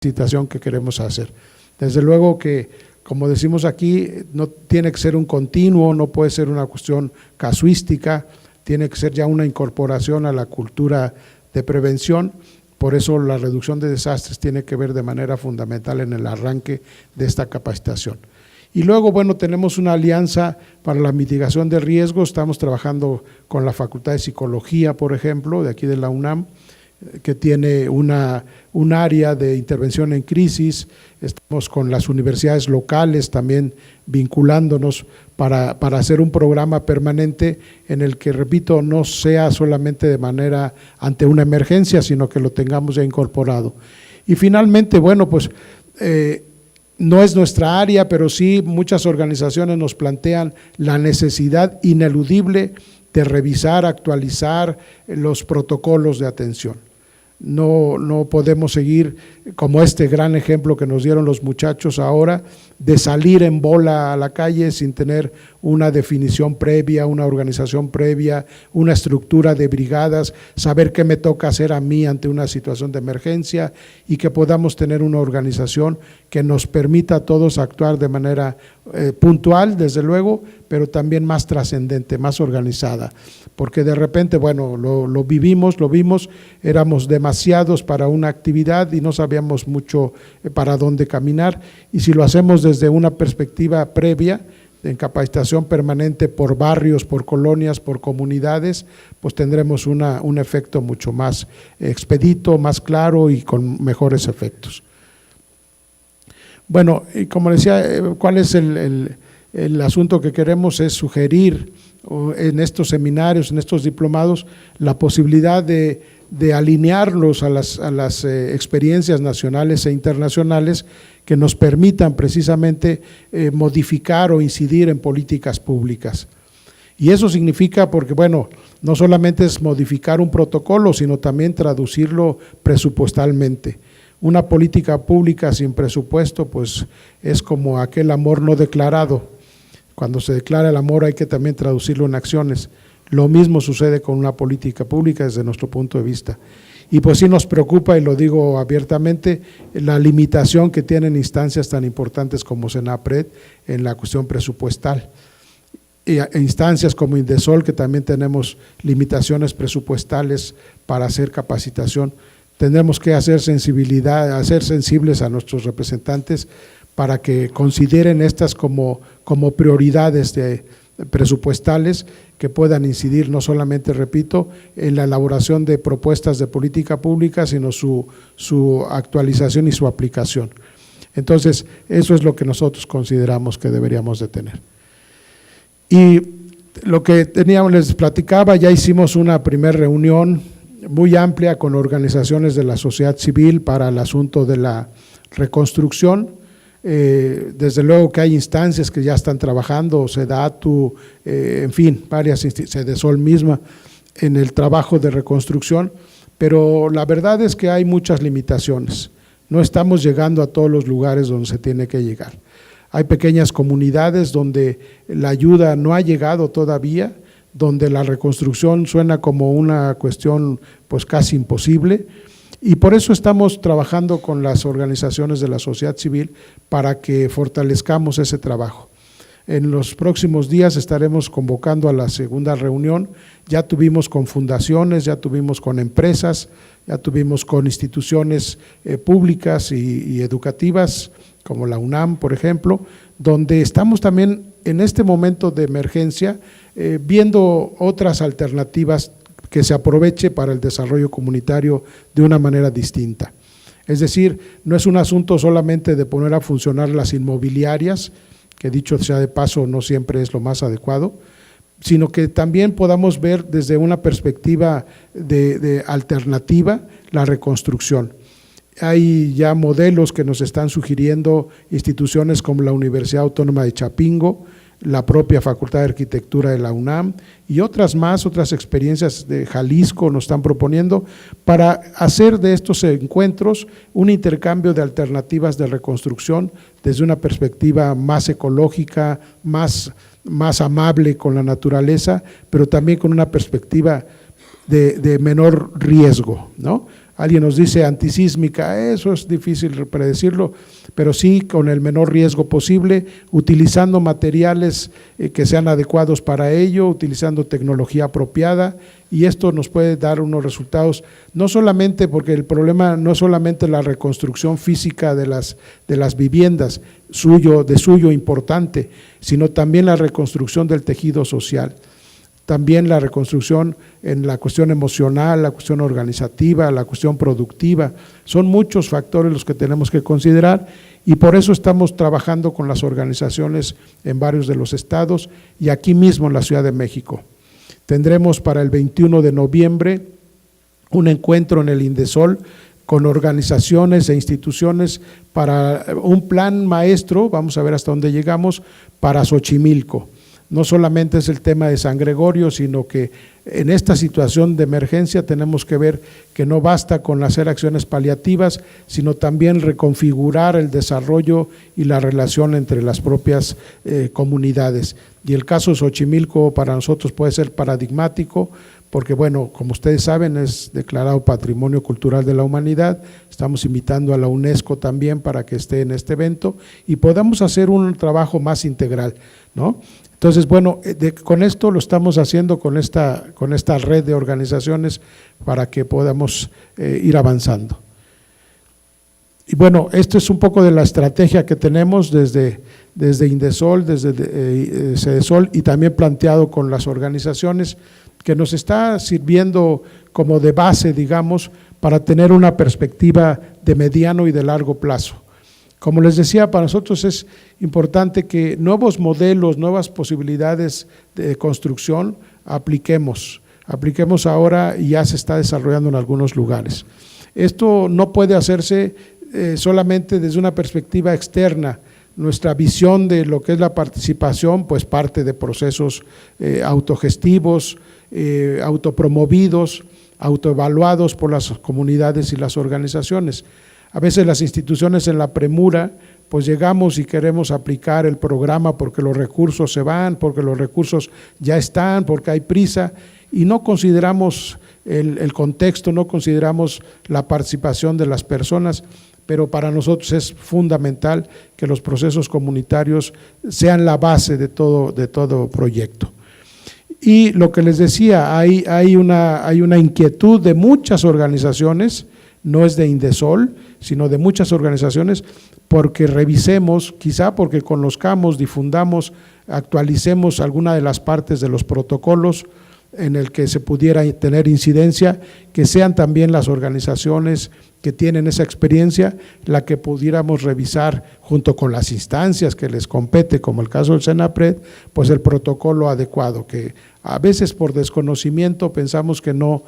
capacitación que queremos hacer. Desde luego que, como decimos aquí, no tiene que ser un continuo, no puede ser una cuestión casuística, tiene que ser ya una incorporación a la cultura de prevención. Por eso la reducción de desastres tiene que ver de manera fundamental en el arranque de esta capacitación. Y luego, bueno, tenemos una alianza para la mitigación de riesgos, estamos trabajando con la Facultad de Psicología, por ejemplo, de aquí de la UNAM, que tiene un área de intervención en crisis. Estamos con las universidades locales también vinculándonos para hacer un programa permanente en el que, repito, no sea solamente de manera ante una emergencia, sino que lo tengamos ya incorporado. Y finalmente, bueno, pues no es nuestra área, pero sí muchas organizaciones nos plantean la necesidad ineludible de revisar, actualizar los protocolos de atención. No podemos seguir como este gran ejemplo que nos dieron los muchachos ahora, de salir en bola a la calle sin tener una definición previa, una organización previa, una estructura de brigadas, saber qué me toca hacer a mí ante una situación de emergencia y que podamos tener una organización que nos permita a todos actuar de manera puntual, desde luego, pero también más trascendente, más organizada, porque de repente, bueno, lo vimos, éramos demasiados para una actividad y no sabíamos mucho para dónde caminar, y si lo hacemos desde una perspectiva previa, en capacitación permanente por barrios, por colonias, por comunidades, pues tendremos un efecto mucho más expedito, más claro y con mejores efectos. Bueno, y como decía, ¿cuál es el asunto que queremos? Es sugerir en estos seminarios, en estos diplomados, la posibilidad de alinearlos a las experiencias nacionales e internacionales que nos permitan precisamente modificar o incidir en políticas públicas. Y eso significa, porque bueno, no solamente es modificar un protocolo, sino también traducirlo presupuestalmente. Una política pública sin presupuesto, pues es como aquel amor no declarado. Cuando se declara el amor hay que también traducirlo en acciones. Lo mismo sucede con una política pública desde nuestro punto de vista. Y pues sí nos preocupa, y lo digo abiertamente, la limitación que tienen instancias tan importantes como Senapred en la cuestión presupuestal. E instancias como Indesol, que también tenemos limitaciones presupuestales para hacer capacitación. Tendremos que hacer sensibles a nuestros representantes para que consideren estas como prioridades presupuestales que puedan incidir no solamente, repito, en la elaboración de propuestas de política pública, sino su actualización y su aplicación. Entonces, eso es lo que nosotros consideramos que deberíamos de tener. Y lo que les platicaba, ya hicimos una primera reunión muy amplia con organizaciones de la sociedad civil para el asunto de la reconstrucción. Desde luego que hay instancias que ya están trabajando, SEDATU, en fin, varias SEDESOL misma, en el trabajo de reconstrucción, pero la verdad es que hay muchas limitaciones. No estamos llegando a todos los lugares donde se tiene que llegar. Hay pequeñas comunidades donde la ayuda no ha llegado todavía, donde la reconstrucción suena como una cuestión pues casi imposible, y por eso estamos trabajando con las organizaciones de la sociedad civil para que fortalezcamos ese trabajo. En los próximos días estaremos convocando a la segunda reunión. Ya tuvimos con fundaciones, ya tuvimos con empresas, ya tuvimos con instituciones públicas y educativas, como la UNAM, por ejemplo, donde estamos también en este momento de emergencia viendo otras alternativas que se aproveche para el desarrollo comunitario de una manera distinta. Es decir, no es un asunto solamente de poner a funcionar las inmobiliarias, que dicho sea de paso no siempre es lo más adecuado, sino que también podamos ver desde una perspectiva de alternativa la reconstrucción. Hay ya modelos que nos están sugiriendo instituciones como la Universidad Autónoma de Chapingo, la propia Facultad de Arquitectura de la UNAM y otras más, otras experiencias de Jalisco nos están proponiendo para hacer de estos encuentros un intercambio de alternativas de reconstrucción desde una perspectiva más ecológica, más amable con la naturaleza, pero también con una perspectiva de menor riesgo, ¿no? alguien nos dice antisísmica, eso es difícil predecirlo, pero sí con el menor riesgo posible, utilizando materiales que sean adecuados para ello, utilizando tecnología apropiada, y esto nos puede dar unos resultados, no solamente porque el problema no es solamente la reconstrucción física de las viviendas, de suyo importante, sino también la reconstrucción del tejido social. También la reconstrucción en la cuestión emocional, la cuestión organizativa, la cuestión productiva. Son muchos factores los que tenemos que considerar y por eso estamos trabajando con las organizaciones en varios de los estados y aquí mismo en la Ciudad de México. Tendremos para el 21 de noviembre un encuentro en el Indesol con organizaciones e instituciones para un plan maestro, vamos a ver hasta dónde llegamos, para Xochimilco. No solamente es el tema de San Gregorio, sino que en esta situación de emergencia tenemos que ver que no basta con hacer acciones paliativas, sino también reconfigurar el desarrollo y la relación entre las propias comunidades. Y el caso de Xochimilco para nosotros puede ser paradigmático, porque bueno, como ustedes saben, es declarado Patrimonio Cultural de la Humanidad, estamos invitando a la UNESCO también para que esté en este evento y podamos hacer un trabajo más integral, ¿no? Entonces, bueno, con esto lo estamos haciendo con esta red de organizaciones para que podamos ir avanzando. Y bueno, esto es un poco de la estrategia que tenemos desde Indesol, desde Cedesol y también planteado con las organizaciones que nos está sirviendo como de base, digamos, para tener una perspectiva de mediano y de largo plazo. Como les decía, para nosotros es importante que nuevos modelos, nuevas posibilidades de construcción apliquemos ahora y ya se está desarrollando en algunos lugares. Esto no puede hacerse solamente desde una perspectiva externa. Nuestra visión de lo que es la participación, pues parte de procesos autogestivos, autopromovidos, autoevaluados por las comunidades y las organizaciones. A veces las instituciones en la premura, pues llegamos y queremos aplicar el programa porque los recursos se van, porque los recursos ya están, porque hay prisa y no consideramos el contexto, no consideramos la participación de las personas, pero para nosotros es fundamental que los procesos comunitarios sean la base de todo proyecto. Y lo que les decía, hay una inquietud de muchas organizaciones, no es de Indesol, sino de muchas organizaciones, porque revisemos, quizá porque conozcamos, difundamos, actualicemos alguna de las partes de los protocolos en el que se pudiera tener incidencia, que sean también las organizaciones que tienen esa experiencia, la que pudiéramos revisar junto con las instancias que les compete, como el caso del Senapred, pues el protocolo adecuado, que a veces por desconocimiento pensamos que no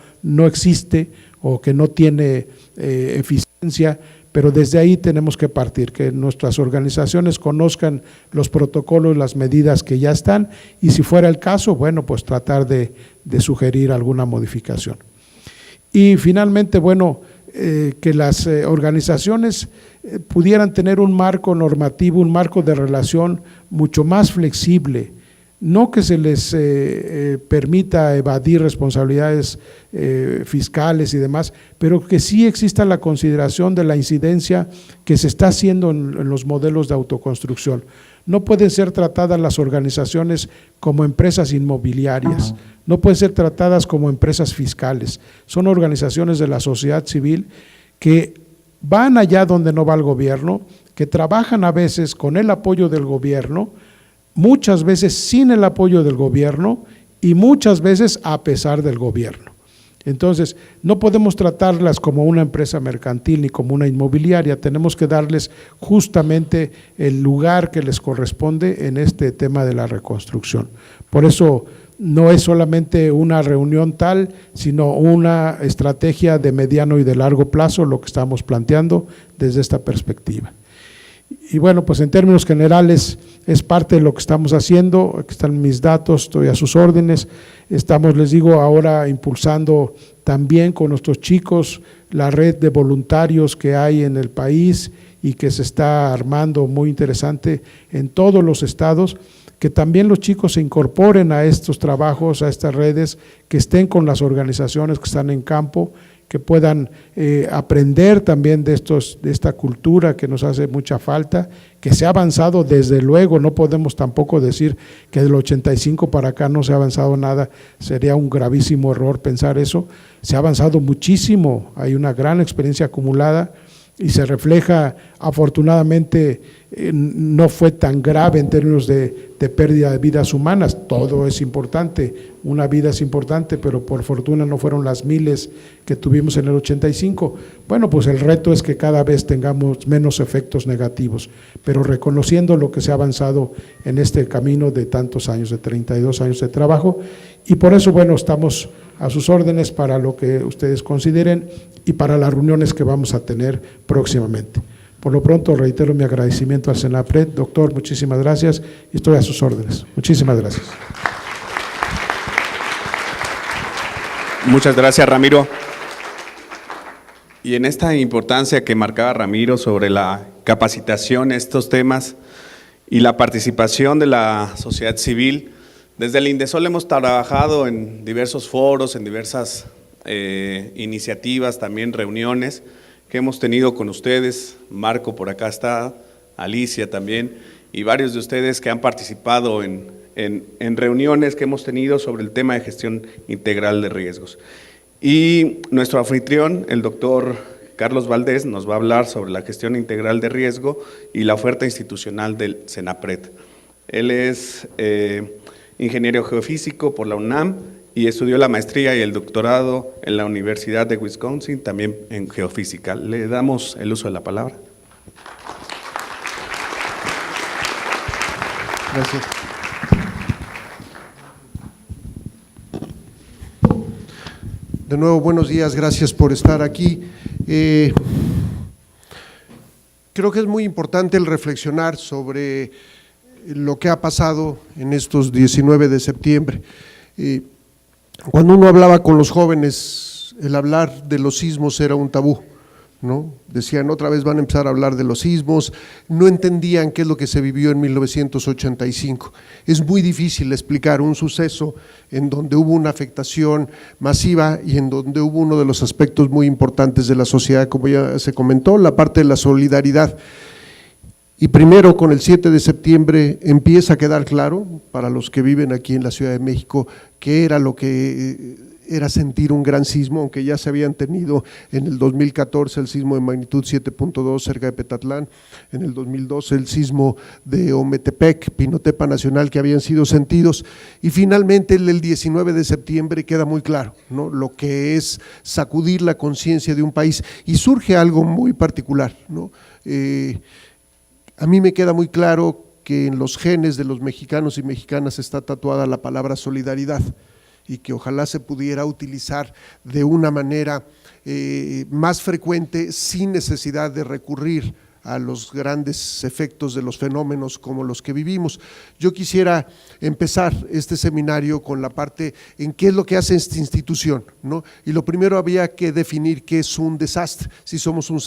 existe o que no tiene eficiencia, pero desde ahí tenemos que partir, que nuestras organizaciones conozcan los protocolos, las medidas que ya están y si fuera el caso, bueno, pues tratar de sugerir alguna modificación. Y finalmente, bueno, que las organizaciones pudieran tener un marco normativo, un marco de relación mucho más flexible, no que se les permita evadir responsabilidades fiscales y demás, pero que sí exista la consideración de la incidencia que se está haciendo en los modelos de autoconstrucción. No pueden ser tratadas las organizaciones como empresas inmobiliarias, no pueden ser tratadas como empresas fiscales, son organizaciones de la sociedad civil que van allá donde no va el gobierno, que trabajan a veces con el apoyo del gobierno, muchas veces sin el apoyo del gobierno y muchas veces a pesar del gobierno. Entonces, no podemos tratarlas como una empresa mercantil ni como una inmobiliaria, tenemos que darles justamente el lugar que les corresponde en este tema de la reconstrucción. Por eso no es solamente una reunión tal, sino una estrategia de mediano y de largo plazo, lo que estamos planteando desde esta perspectiva. Y bueno, pues en términos generales es parte de lo que estamos haciendo, aquí están mis datos, estoy a sus órdenes, estamos, les digo, ahora impulsando también con nuestros chicos la red de voluntarios que hay en el país y que se está armando muy interesante en todos los estados, que también los chicos se incorporen a estos trabajos, a estas redes, que estén con las organizaciones que están en campo, que puedan aprender también de esta cultura que nos hace mucha falta, que se ha avanzado desde luego. No podemos tampoco decir que del 85 para acá no se ha avanzado nada, sería un gravísimo error pensar eso. Se ha avanzado muchísimo, hay una gran experiencia acumulada y se refleja, afortunadamente no fue tan grave en términos de pérdida de vidas humanas. Todo es importante, una vida es importante, pero por fortuna no fueron las miles que tuvimos en el 85. Bueno, pues el reto es que cada vez tengamos menos efectos negativos, pero reconociendo lo que se ha avanzado en este camino de tantos años, de 32 años de trabajo, y por eso, bueno, estamos a sus órdenes para lo que ustedes consideren y para las reuniones que vamos a tener próximamente. Por lo pronto, reitero mi agradecimiento al Senapred. Doctor, muchísimas gracias y estoy a sus órdenes. Muchísimas gracias. Muchas gracias, Ramiro. Y en esta importancia que marcaba Ramiro sobre la capacitación, estos temas y la participación de la sociedad civil, desde el INDESOL hemos trabajado en diversos foros, en diversas iniciativas, también reuniones que hemos tenido con ustedes. Marco por acá está, Alicia también, y varios de ustedes que han participado en reuniones que hemos tenido sobre el tema de gestión integral de riesgos. Y nuestro anfitrión, el doctor Carlos Valdés, nos va a hablar sobre la gestión integral de riesgo y la oferta institucional del Senapred. Él es ingeniero geofísico por la UNAM y estudió la maestría y el doctorado en la Universidad de Wisconsin, también en geofísica. Le damos el uso de la palabra. Gracias. De nuevo, buenos días, gracias por estar aquí. Creo que es muy importante el reflexionar sobre lo que ha pasado en estos 19 de septiembre. Cuando uno hablaba con los jóvenes, el hablar de los sismos era un tabú, ¿no? Decían, otra vez van a empezar a hablar de los sismos, no entendían qué es lo que se vivió en 1985. Es muy difícil explicar un suceso en donde hubo una afectación masiva y en donde hubo uno de los aspectos muy importantes de la sociedad, como ya se comentó, la parte de la solidaridad. Y primero, con el 7 de septiembre empieza a quedar claro para los que viven aquí en la Ciudad de México qué era lo que era sentir un gran sismo, aunque ya se habían tenido en el 2014 el sismo de magnitud 7.2 cerca de Petatlán, en el 2012 el sismo de Ometepec, Pinotepa Nacional, que habían sido sentidos, y finalmente el 19 de septiembre queda muy claro, ¿no?, lo que es sacudir la conciencia de un país, y surge algo muy particular, ¿no? A mí me queda muy claro que en los genes de los mexicanos y mexicanas está tatuada la palabra solidaridad y que ojalá se pudiera utilizar de una manera más frecuente sin necesidad de recurrir a los grandes efectos de los fenómenos como los que vivimos. Yo quisiera empezar este seminario con la parte en qué es lo que hace esta institución, ¿no? Y lo primero había que definir qué es un desastre. Si somos un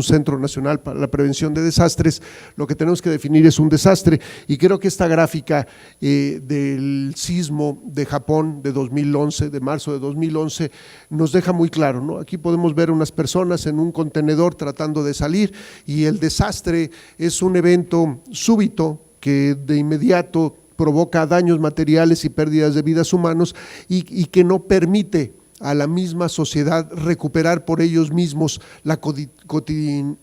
centro nacional para la prevención de desastres, lo que tenemos que definir es un desastre, y creo que esta gráfica del sismo de Japón de 2011, de marzo de 2011, nos deja muy claro, ¿no? Aquí podemos ver unas personas en un contenedor tratando de salir, y el desastre es un evento súbito que de inmediato provoca daños materiales y pérdidas de vidas humanos y que no permite a la misma sociedad recuperar por ellos mismos la cotidianidad,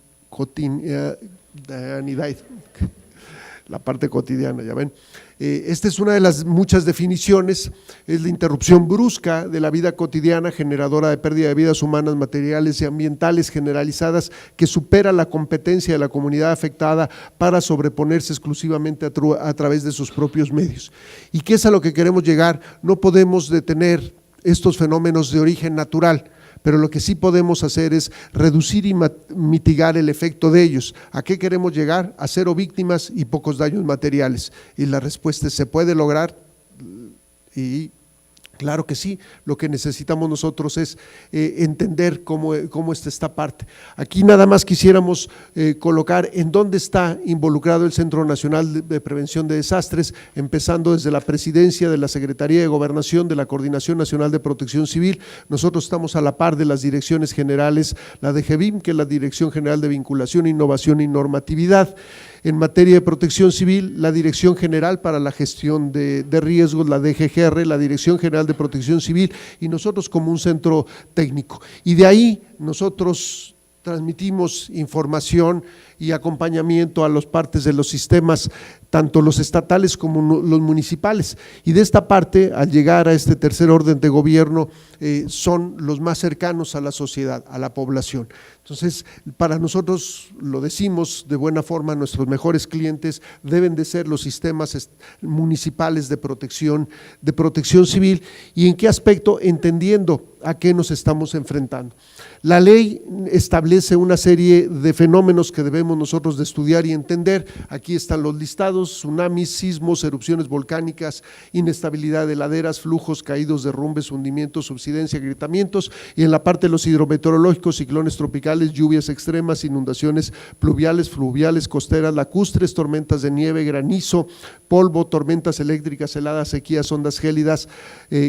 la parte cotidiana, ya ven. Esta es una de las muchas definiciones, es la interrupción brusca de la vida cotidiana generadora de pérdida de vidas humanas, materiales y ambientales generalizadas que supera la competencia de la comunidad afectada para sobreponerse exclusivamente a través de sus propios medios. ¿Y qué es a lo que queremos llegar? No podemos detener estos fenómenos de origen natural, pero lo que sí podemos hacer es reducir y mitigar el efecto de ellos. ¿A qué queremos llegar? A cero víctimas y pocos daños materiales. Y la respuesta es: se puede lograr, y Claro que sí, lo que necesitamos nosotros es entender cómo está esta parte. Aquí nada más quisiéramos colocar en dónde está involucrado el Centro Nacional de Prevención de Desastres, empezando desde la Presidencia, de la Secretaría de Gobernación, de la Coordinación Nacional de Protección Civil. Nosotros estamos a la par de las direcciones generales, la DGVIM, que es la Dirección General de Vinculación, Innovación y Normatividad. En materia de protección civil, la Dirección General para la Gestión de Riesgos, la DGGR, la Dirección General de Protección Civil, y nosotros como un centro técnico. Y de ahí nosotros transmitimos información y acompañamiento a las partes de los sistemas, tanto los estatales como los municipales. Y de esta parte, al llegar a este tercer orden de gobierno, son los más cercanos a la sociedad, a la población. Entonces, para nosotros, lo decimos de buena forma, nuestros mejores clientes deben de ser los sistemas municipales de protección civil. ¿Y en qué aspecto? Entendiendo a qué nos estamos enfrentando. La ley establece una serie de fenómenos que debemos nosotros de estudiar y entender. Aquí están los listados: tsunamis, sismos, erupciones volcánicas, inestabilidad de laderas, flujos, caídos, derrumbes, hundimientos, subsidencia, agrietamientos, y en la parte de los hidrometeorológicos, ciclones tropicales, lluvias extremas, inundaciones pluviales, fluviales, costeras, lacustres, tormentas de nieve, granizo, polvo, tormentas eléctricas, heladas, sequías, ondas gélidas,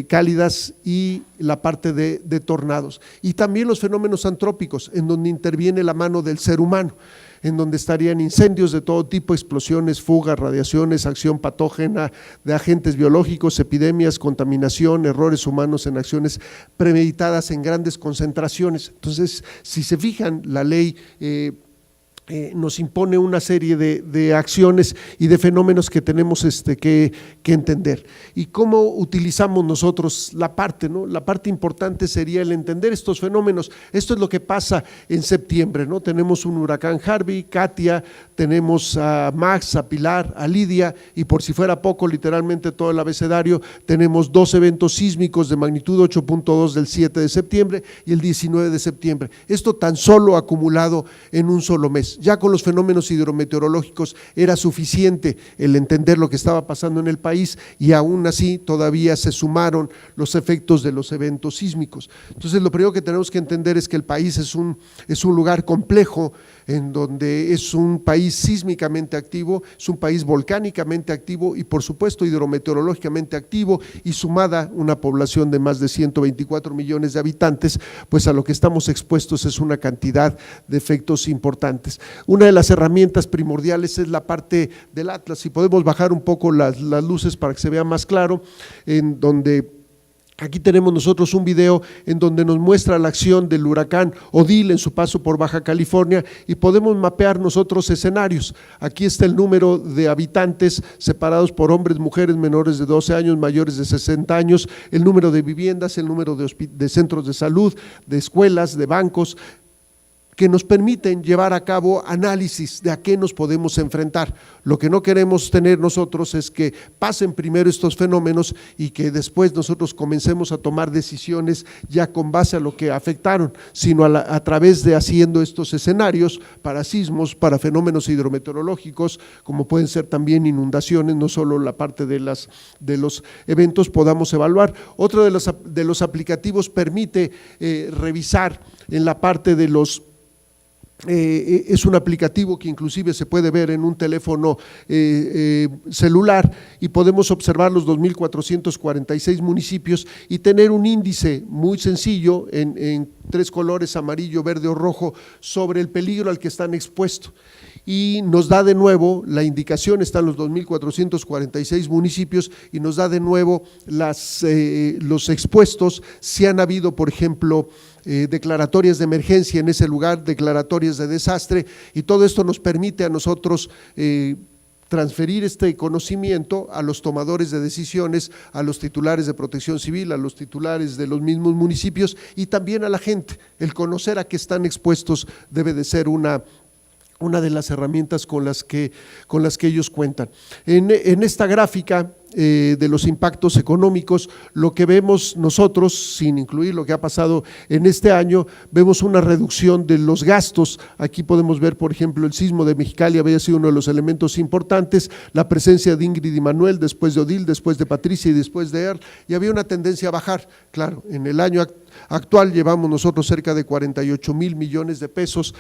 cálidas, y la parte de tornados. Y también los fenómenos antrópicos, en donde interviene la mano del ser humano, en donde estarían incendios de todo tipo, explosiones, fugas, radiaciones, acción patógena de agentes biológicos, epidemias, contaminación, errores humanos en acciones premeditadas en grandes concentraciones. Entonces, si se fijan, la ley nos impone una serie de acciones y de fenómenos que tenemos que entender. ¿Y cómo utilizamos nosotros la parte, ¿no? La parte importante sería el entender estos fenómenos. Esto es lo que pasa en septiembre, ¿no? Tenemos un huracán Harvey, Katia, tenemos a Max, a Pilar, a Lidia, y por si fuera poco, literalmente todo el abecedario, tenemos 2 eventos sísmicos de magnitud 8.2 del 7 de septiembre y el 19 de septiembre. Esto tan solo acumulado en un solo mes. Ya con los fenómenos hidrometeorológicos era suficiente el entender lo que estaba pasando en el país, y aún así todavía se sumaron los efectos de los eventos sísmicos. Entonces, lo primero que tenemos que entender es que el país es un lugar complejo, en donde es un país sísmicamente activo, es un país volcánicamente activo y por supuesto hidrometeorológicamente activo, y sumada una población de más de 124 millones de habitantes, pues a lo que estamos expuestos es una cantidad de efectos importantes. Una de las herramientas primordiales es la parte del atlas. Si podemos bajar un poco las luces para que se vea más claro, en donde aquí tenemos nosotros un video en donde nos muestra la acción del huracán Odile en su paso por Baja California, y podemos mapear nosotros escenarios. Aquí está el número de habitantes separados por hombres, mujeres, menores de 12 años, mayores de 60 años, el número de viviendas, el número de centros de salud, de escuelas, de bancos, que nos permiten llevar a cabo análisis de a qué nos podemos enfrentar. Lo que no queremos tener nosotros es que pasen primero estos fenómenos y que después nosotros comencemos a tomar decisiones ya con base a lo que afectaron, sino a través de haciendo estos escenarios para sismos, para fenómenos hidrometeorológicos, como pueden ser también inundaciones, no solo la parte de los eventos, podamos evaluar. Otro de los aplicativos permite revisar en la parte de los es un aplicativo que inclusive se puede ver en un teléfono celular, y podemos observar los 2.446 municipios y tener un índice muy sencillo en 3 colores, amarillo, verde o rojo, sobre el peligro al que están expuestos. Y nos da de nuevo la indicación, están los 2.446 municipios, y nos da de nuevo los expuestos, si han habido, por ejemplo, declaratorias de emergencia en ese lugar, declaratorias de desastre, y todo esto nos permite a nosotros transferir este conocimiento a los tomadores de decisiones, a los titulares de protección civil, a los titulares de los mismos municipios, y también a la gente. El conocer a qué están expuestos debe de ser una de las herramientas con las que ellos cuentan. En esta gráfica de los impactos económicos, lo que vemos nosotros, sin incluir lo que ha pasado en este año, vemos una reducción de los gastos. Aquí podemos ver, por ejemplo, el sismo de Mexicali había sido uno de los elementos importantes, la presencia de Ingrid y Manuel, después de Odil, después de Patricia y después de Earl, y había una tendencia a bajar. Claro, en el año actual llevamos nosotros cerca de 48,000 millones de pesos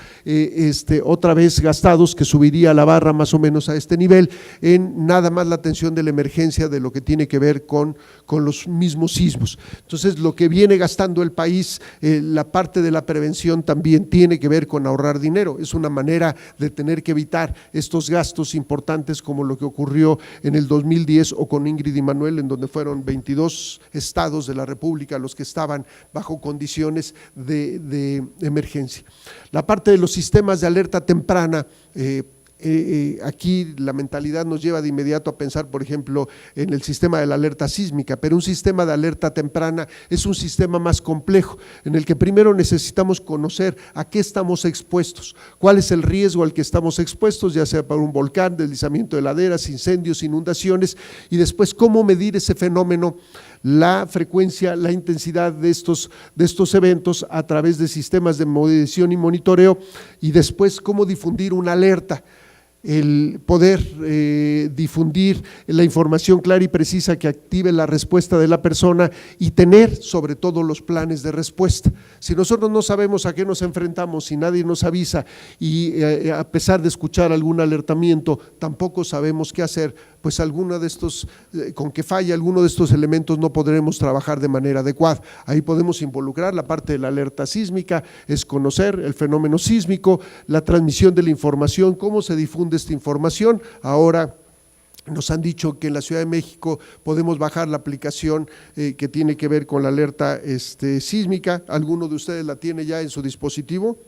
otra vez gastados, que subiría la barra más o menos a este nivel en nada más la atención de la emergencia de lo que tiene que ver con los mismos sismos. Entonces, lo que viene gastando el país, la parte de la prevención también tiene que ver con ahorrar dinero. Es una manera de tener que evitar estos gastos importantes como lo que ocurrió en el 2010 o con Ingrid y Manuel, en donde fueron 22 estados de la República los que estaban bajo condiciones de emergencia. La parte de los sistemas de alerta temprana, aquí la mentalidad nos lleva de inmediato a pensar, por ejemplo, en el sistema de la alerta sísmica, pero un sistema de alerta temprana es un sistema más complejo, en el que primero necesitamos conocer a qué estamos expuestos, cuál es el riesgo al que estamos expuestos, ya sea por un volcán, deslizamiento de laderas, incendios, inundaciones, y después cómo medir ese fenómeno, la frecuencia, la intensidad de estos eventos a través de sistemas de medición y monitoreo, y después cómo difundir una alerta, el poder difundir la información clara y precisa que active la respuesta de la persona y tener sobre todo los planes de respuesta. Si nosotros no sabemos a qué nos enfrentamos, si nadie nos avisa y a pesar de escuchar algún alertamiento tampoco sabemos qué hacer, pues alguno de estos, con que falle alguno de estos elementos no podremos trabajar de manera adecuada. Ahí podemos involucrar la parte de la alerta sísmica, es conocer el fenómeno sísmico, la transmisión de la información, cómo se difunde esta información. Ahora nos han dicho que en la Ciudad de México podemos bajar la aplicación que tiene que ver con la alerta sísmica. ¿Alguno de ustedes la tiene ya en su dispositivo?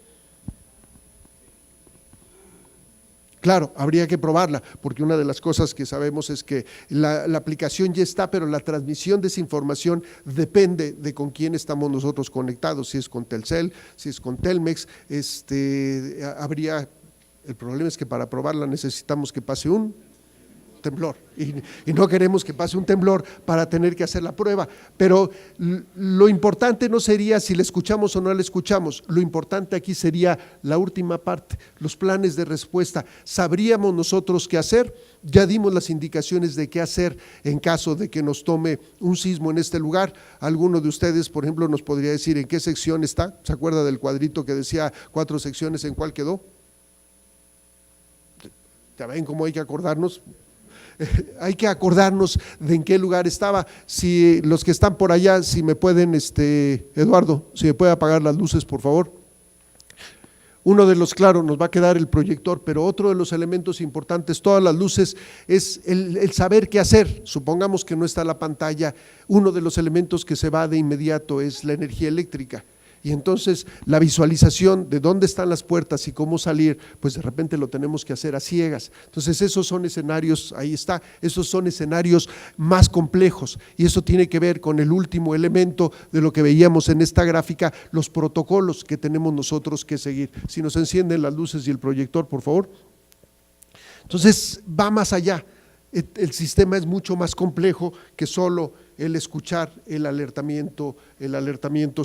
Claro, habría que probarla, porque una de las cosas que sabemos es que la aplicación ya está, pero la transmisión de esa información depende de con quién estamos nosotros conectados, si es con Telcel, si es con Telmex, el problema es que para probarla necesitamos que pase un temblor y no queremos que pase un temblor para tener que hacer la prueba, pero lo importante no sería si la escuchamos o no la escuchamos, lo importante aquí sería la última parte, los planes de respuesta. ¿Sabríamos nosotros qué hacer? Ya dimos las indicaciones de qué hacer en caso de que nos tome un sismo en este lugar. Alguno de ustedes, por ejemplo, nos podría decir en qué sección está. ¿Se acuerda del cuadrito que decía 4 secciones, en cuál quedó? ¿Ya ven cómo hay que acordarnos? Hay que acordarnos de en qué lugar estaba. Si los que están por allá, si me pueden, Eduardo, si me puede apagar las luces, por favor. Uno de los, claro, nos va a quedar el proyector, pero otro de los elementos importantes, todas las luces, es el saber qué hacer. Supongamos que no está la pantalla, uno de los elementos que se va de inmediato es la energía eléctrica. Y entonces la visualización de dónde están las puertas y cómo salir, pues de repente lo tenemos que hacer a ciegas. Entonces esos son escenarios, ahí está, esos son escenarios más complejos y eso tiene que ver con el último elemento de lo que veíamos en esta gráfica, los protocolos que tenemos nosotros que seguir. Si nos encienden las luces y el proyector, por favor. Entonces va más allá, el sistema es mucho más complejo que solo el escuchar el alertamiento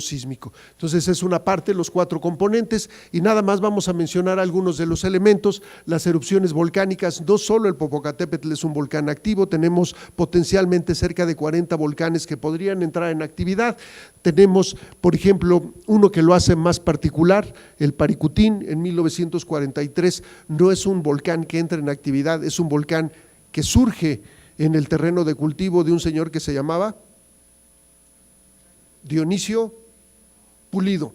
sísmico. Entonces es una parte, los 4 componentes, y nada más vamos a mencionar algunos de los elementos. Las erupciones volcánicas, no solo el Popocatépetl es un volcán activo, tenemos potencialmente cerca de 40 volcanes que podrían entrar en actividad. Tenemos, por ejemplo, uno que lo hace más particular, el Paricutín, en 1943, no es un volcán que entra en actividad, es un volcán que surge en el terreno de cultivo de un señor que se llamaba Dionisio Pulido,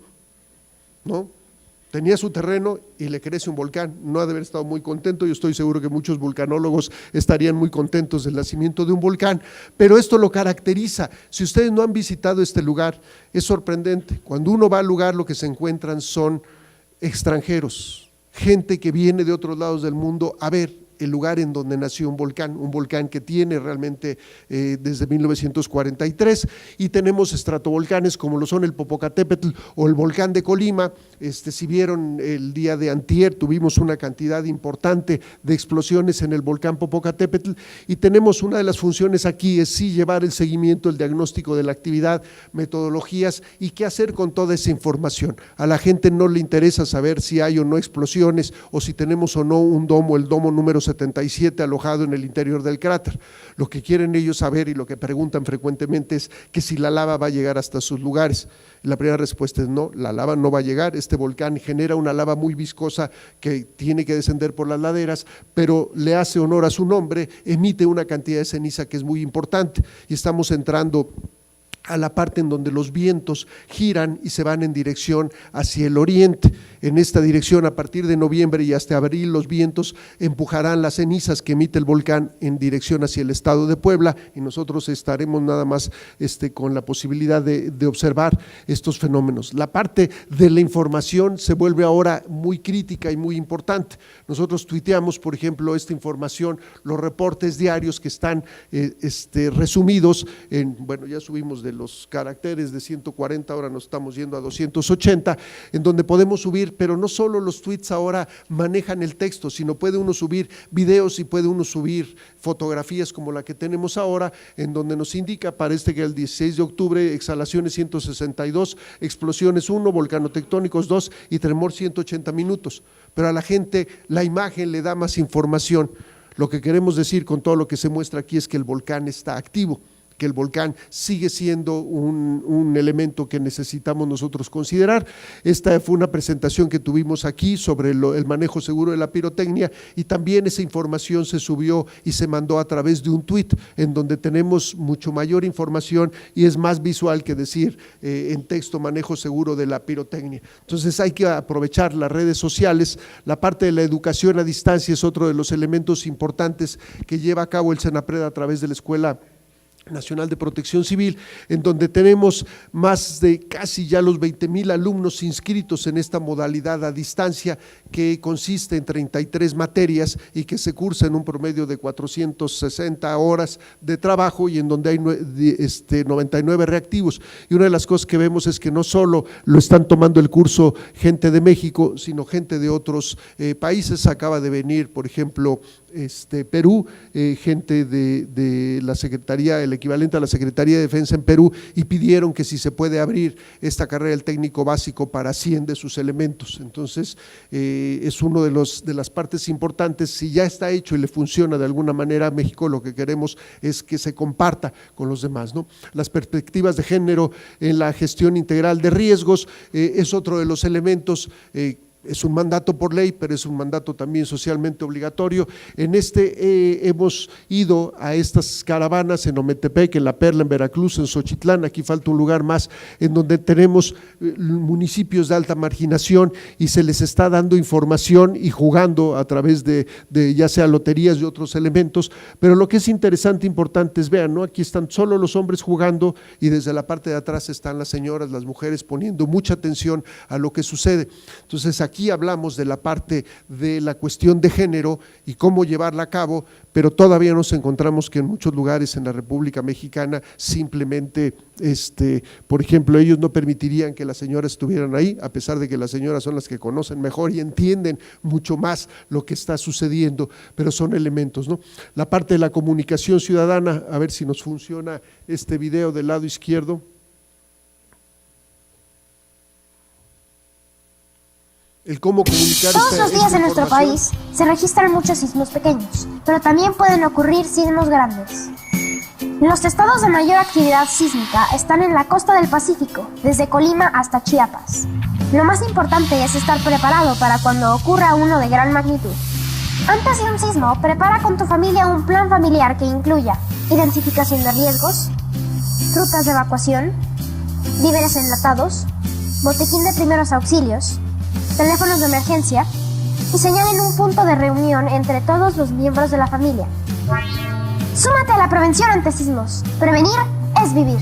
¿no? Tenía su terreno y le crece un volcán, no ha de haber estado muy contento, yo estoy seguro que muchos vulcanólogos estarían muy contentos del nacimiento de un volcán, pero esto lo caracteriza. Si ustedes no han visitado este lugar, es sorprendente, cuando uno va al lugar lo que se encuentran son extranjeros, gente que viene de otros lados del mundo a ver el lugar en donde nació un volcán que tiene realmente desde 1943, y tenemos estratovolcanes como lo son el Popocatépetl o el volcán de Colima. Si vieron el día de antier, tuvimos una cantidad importante de explosiones en el volcán Popocatépetl, y tenemos una de las funciones aquí es sí llevar el seguimiento, el diagnóstico de la actividad, metodologías y qué hacer con toda esa información. A la gente no le interesa saber si hay o no explosiones o si tenemos o no un domo, el domo número 77 alojado en el interior del cráter. Lo que quieren ellos saber y lo que preguntan frecuentemente es que si la lava va a llegar hasta sus lugares. La primera respuesta es no, la lava no va a llegar. Este volcán genera una lava muy viscosa que tiene que descender por las laderas, pero le hace honor a su nombre, emite una cantidad de ceniza que es muy importante, y estamos entrando a la parte en donde los vientos giran y se van en dirección hacia el oriente. En esta dirección, a partir de noviembre y hasta abril, los vientos empujarán las cenizas que emite el volcán en dirección hacia el estado de Puebla, y nosotros estaremos nada más con la posibilidad de observar estos fenómenos. La parte de la información se vuelve ahora muy crítica y muy importante. Nosotros tuiteamos, por ejemplo, esta información, los reportes diarios que están resumidos en, bueno, ya subimos de los caracteres de 140, ahora nos estamos yendo a 280, en donde podemos subir, pero no solo los tweets ahora manejan el texto, sino puede uno subir videos y puede uno subir fotografías como la que tenemos ahora, en donde nos indica, parece que el 16 de octubre, exhalaciones 162, explosiones 1, volcanotectónicos 2 y tremor 180 minutos, pero a la gente la imagen le da más información. Lo que queremos decir con todo lo que se muestra aquí es que el volcán está activo, que el volcán sigue siendo un elemento que necesitamos nosotros considerar. Esta fue una presentación que tuvimos aquí sobre el manejo seguro de la pirotecnia, y también esa información se subió y se mandó a través de un tuit, en donde tenemos mucho mayor información y es más visual que decir en texto manejo seguro de la pirotecnia. Entonces hay que aprovechar las redes sociales. La parte de la educación a distancia es otro de los elementos importantes que lleva a cabo el Senapred a través de la Escuela Nacional de Protección Civil, en donde tenemos más de casi ya los 20,000 alumnos inscritos en esta modalidad a distancia, que consiste en 33 materias y que se cursa en un promedio de 460 horas de trabajo, y en donde hay 99 reactivos. Y una de las cosas que vemos es que no solo lo están tomando el curso gente de México, sino gente de otros países. Acaba de venir, por ejemplo, Perú, gente de la Secretaría, el equivalente a la Secretaría de Defensa en Perú, y pidieron que si se puede abrir esta carrera del técnico básico para 100 de sus elementos. Entonces es uno de las partes importantes. Si ya está hecho y le funciona de alguna manera a México, lo que queremos es que se comparta con los demás, ¿no? Las perspectivas de género en la gestión integral de riesgos es otro de los elementos. Es un mandato por ley, pero es un mandato también socialmente obligatorio. En hemos ido a estas caravanas en Ometepec, en La Perla, en Veracruz, en Xochitlán. Aquí falta un lugar más en donde tenemos municipios de alta marginación y se les está dando información y jugando a través de ya sea loterías y otros elementos. Pero lo que es interesante, importante es, vean, ¿no? Aquí están solo los hombres jugando y desde la parte de atrás están las señoras, las mujeres poniendo mucha atención a lo que sucede. Entonces aquí hablamos de la parte de la cuestión de género y cómo llevarla a cabo, pero todavía nos encontramos que en muchos lugares en la República Mexicana simplemente, por ejemplo, ellos no permitirían que las señoras estuvieran ahí, a pesar de que las señoras son las que conocen mejor y entienden mucho más lo que está sucediendo, pero son elementos, ¿no? La parte de la comunicación ciudadana, a ver si nos funciona este video del lado izquierdo. El cómo comunicar. Todos los días en nuestro país se registran muchos sismos pequeños, pero también pueden ocurrir sismos grandes. Los estados de mayor actividad sísmica están en la costa del Pacífico, desde Colima hasta Chiapas. Lo más importante es estar preparado para cuando ocurra uno de gran magnitud. Antes de un sismo, prepara con tu familia un plan familiar que incluya identificación de riesgos, rutas de evacuación, víveres enlatados, botiquín de primeros auxilios, teléfonos de emergencia y señalen un punto de reunión entre todos los miembros de la familia. Súmate a la prevención ante sismos. Prevenir es vivir.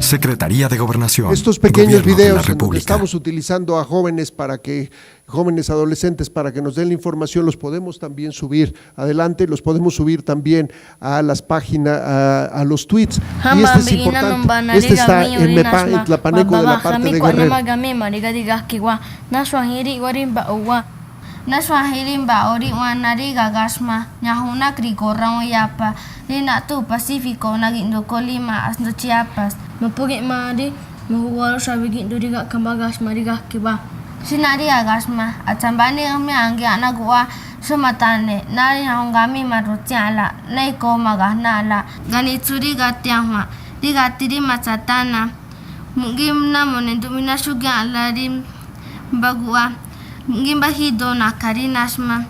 Secretaría de Gobernación. Estos pequeños Gobierno de la videos en donde República. estamos utilizando a jóvenes adolescentes para que nos den la información, los podemos también subir adelante, los podemos subir también a las páginas, a los tweets. Y este es importante. Este está en MEPA, en Tlapaneco, de la parte de Guerrero. Naswahili mba ori wanari gagasma nyahuna krikorang yapa lina tu Pacífico nagindo Colima asno Chiapas mapugi mari muhuwaro sabigindo diga kamagasma diga kiba sinari agasma atambani kami anggi anagua sumatane nari hongami marutyala naiko magahnala ganitsuri gatiahma diga tiri macatana mungim namone dumina sugala rim bagua ngimba hido na karinasma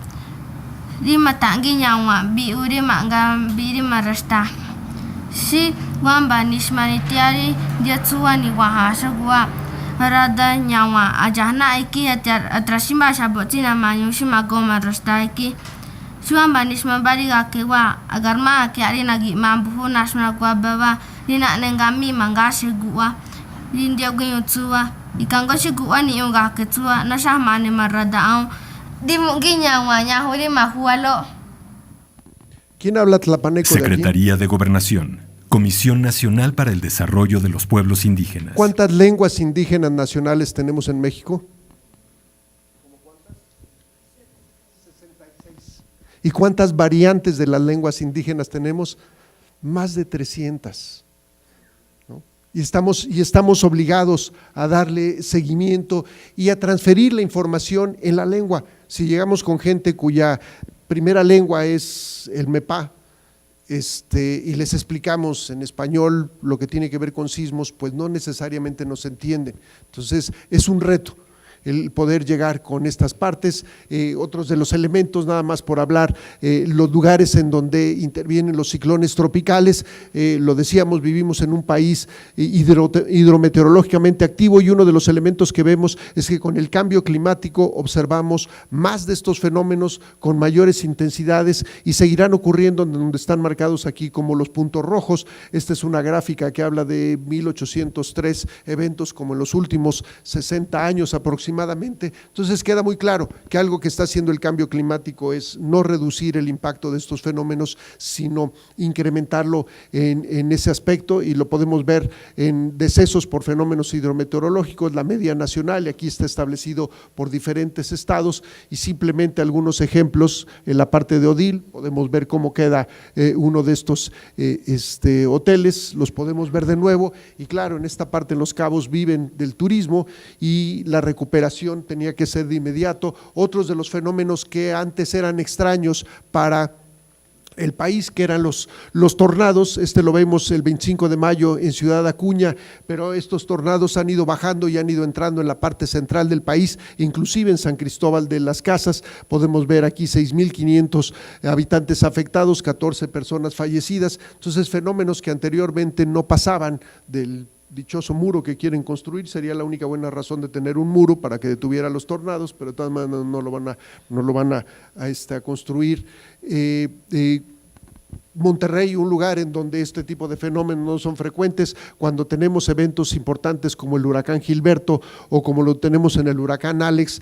rima tangi nyawa bi uri manga biri marasta si wamba nishmani tiari diatsuani wahasa gua rada nyawa ajahna iki atrashimba shabotina manyushima goma rasta iki suamba nishma bari gakewa agarma kiari nagi mambuhu nasma gua baba rina nengami mangase gua rindia guyutsuwa ikango shiguwa ni yunga ketua na shahmane maradaao di munginya wanya huri mahualo. ¿Quién habla tlapaneco de aquí? Secretaría de Gobernación, Comisión Nacional para el Desarrollo de los Pueblos Indígenas. ¿Cuántas lenguas indígenas nacionales tenemos en México? ¿Y cuántas variantes de las lenguas indígenas tenemos? Más de 300. Y estamos obligados a darle seguimiento y a transferir la información en la lengua. Si llegamos con gente cuya primera lengua es el MEPA, y les explicamos en español lo que tiene que ver con sismos, pues no necesariamente nos entienden. Entonces es un reto el poder llegar con estas partes. Otros de los elementos, nada más por hablar, los lugares en donde intervienen los ciclones tropicales. Lo decíamos, vivimos en un país hidrometeorológicamente activo, y uno de los elementos que vemos es que con el cambio climático observamos más de estos fenómenos con mayores intensidades, y seguirán ocurriendo donde están marcados aquí como los puntos rojos. Esta es una gráfica que habla de 1803 eventos como en los últimos 60 años aproximadamente. Entonces queda muy claro que algo que está haciendo el cambio climático es no reducir el impacto de estos fenómenos, sino incrementarlo en ese aspecto, y lo podemos ver en decesos por fenómenos hidrometeorológicos, la media nacional, y aquí está establecido por diferentes estados, y simplemente algunos ejemplos. En la parte de Odil podemos ver cómo queda uno de estos hoteles, los podemos ver de nuevo, y claro, en esta parte en Los Cabos viven del turismo y la recuperación tenía que ser de inmediato. Otros de los fenómenos que antes eran extraños para el país, que eran los tornados. Lo vemos el 25 de mayo en Ciudad Acuña, pero estos tornados han ido bajando y han ido entrando en la parte central del país, inclusive en San Cristóbal de las Casas. Podemos ver aquí 6,500 habitantes afectados, 14 personas fallecidas. Entonces fenómenos que anteriormente no pasaban del dichoso muro que quieren construir. Sería la única buena razón de tener un muro, para que detuviera los tornados, pero de todas maneras no lo van a construir. Monterrey, un lugar en donde este tipo de fenómenos no son frecuentes. Cuando tenemos eventos importantes como el huracán Gilberto o como lo tenemos en el huracán Alex,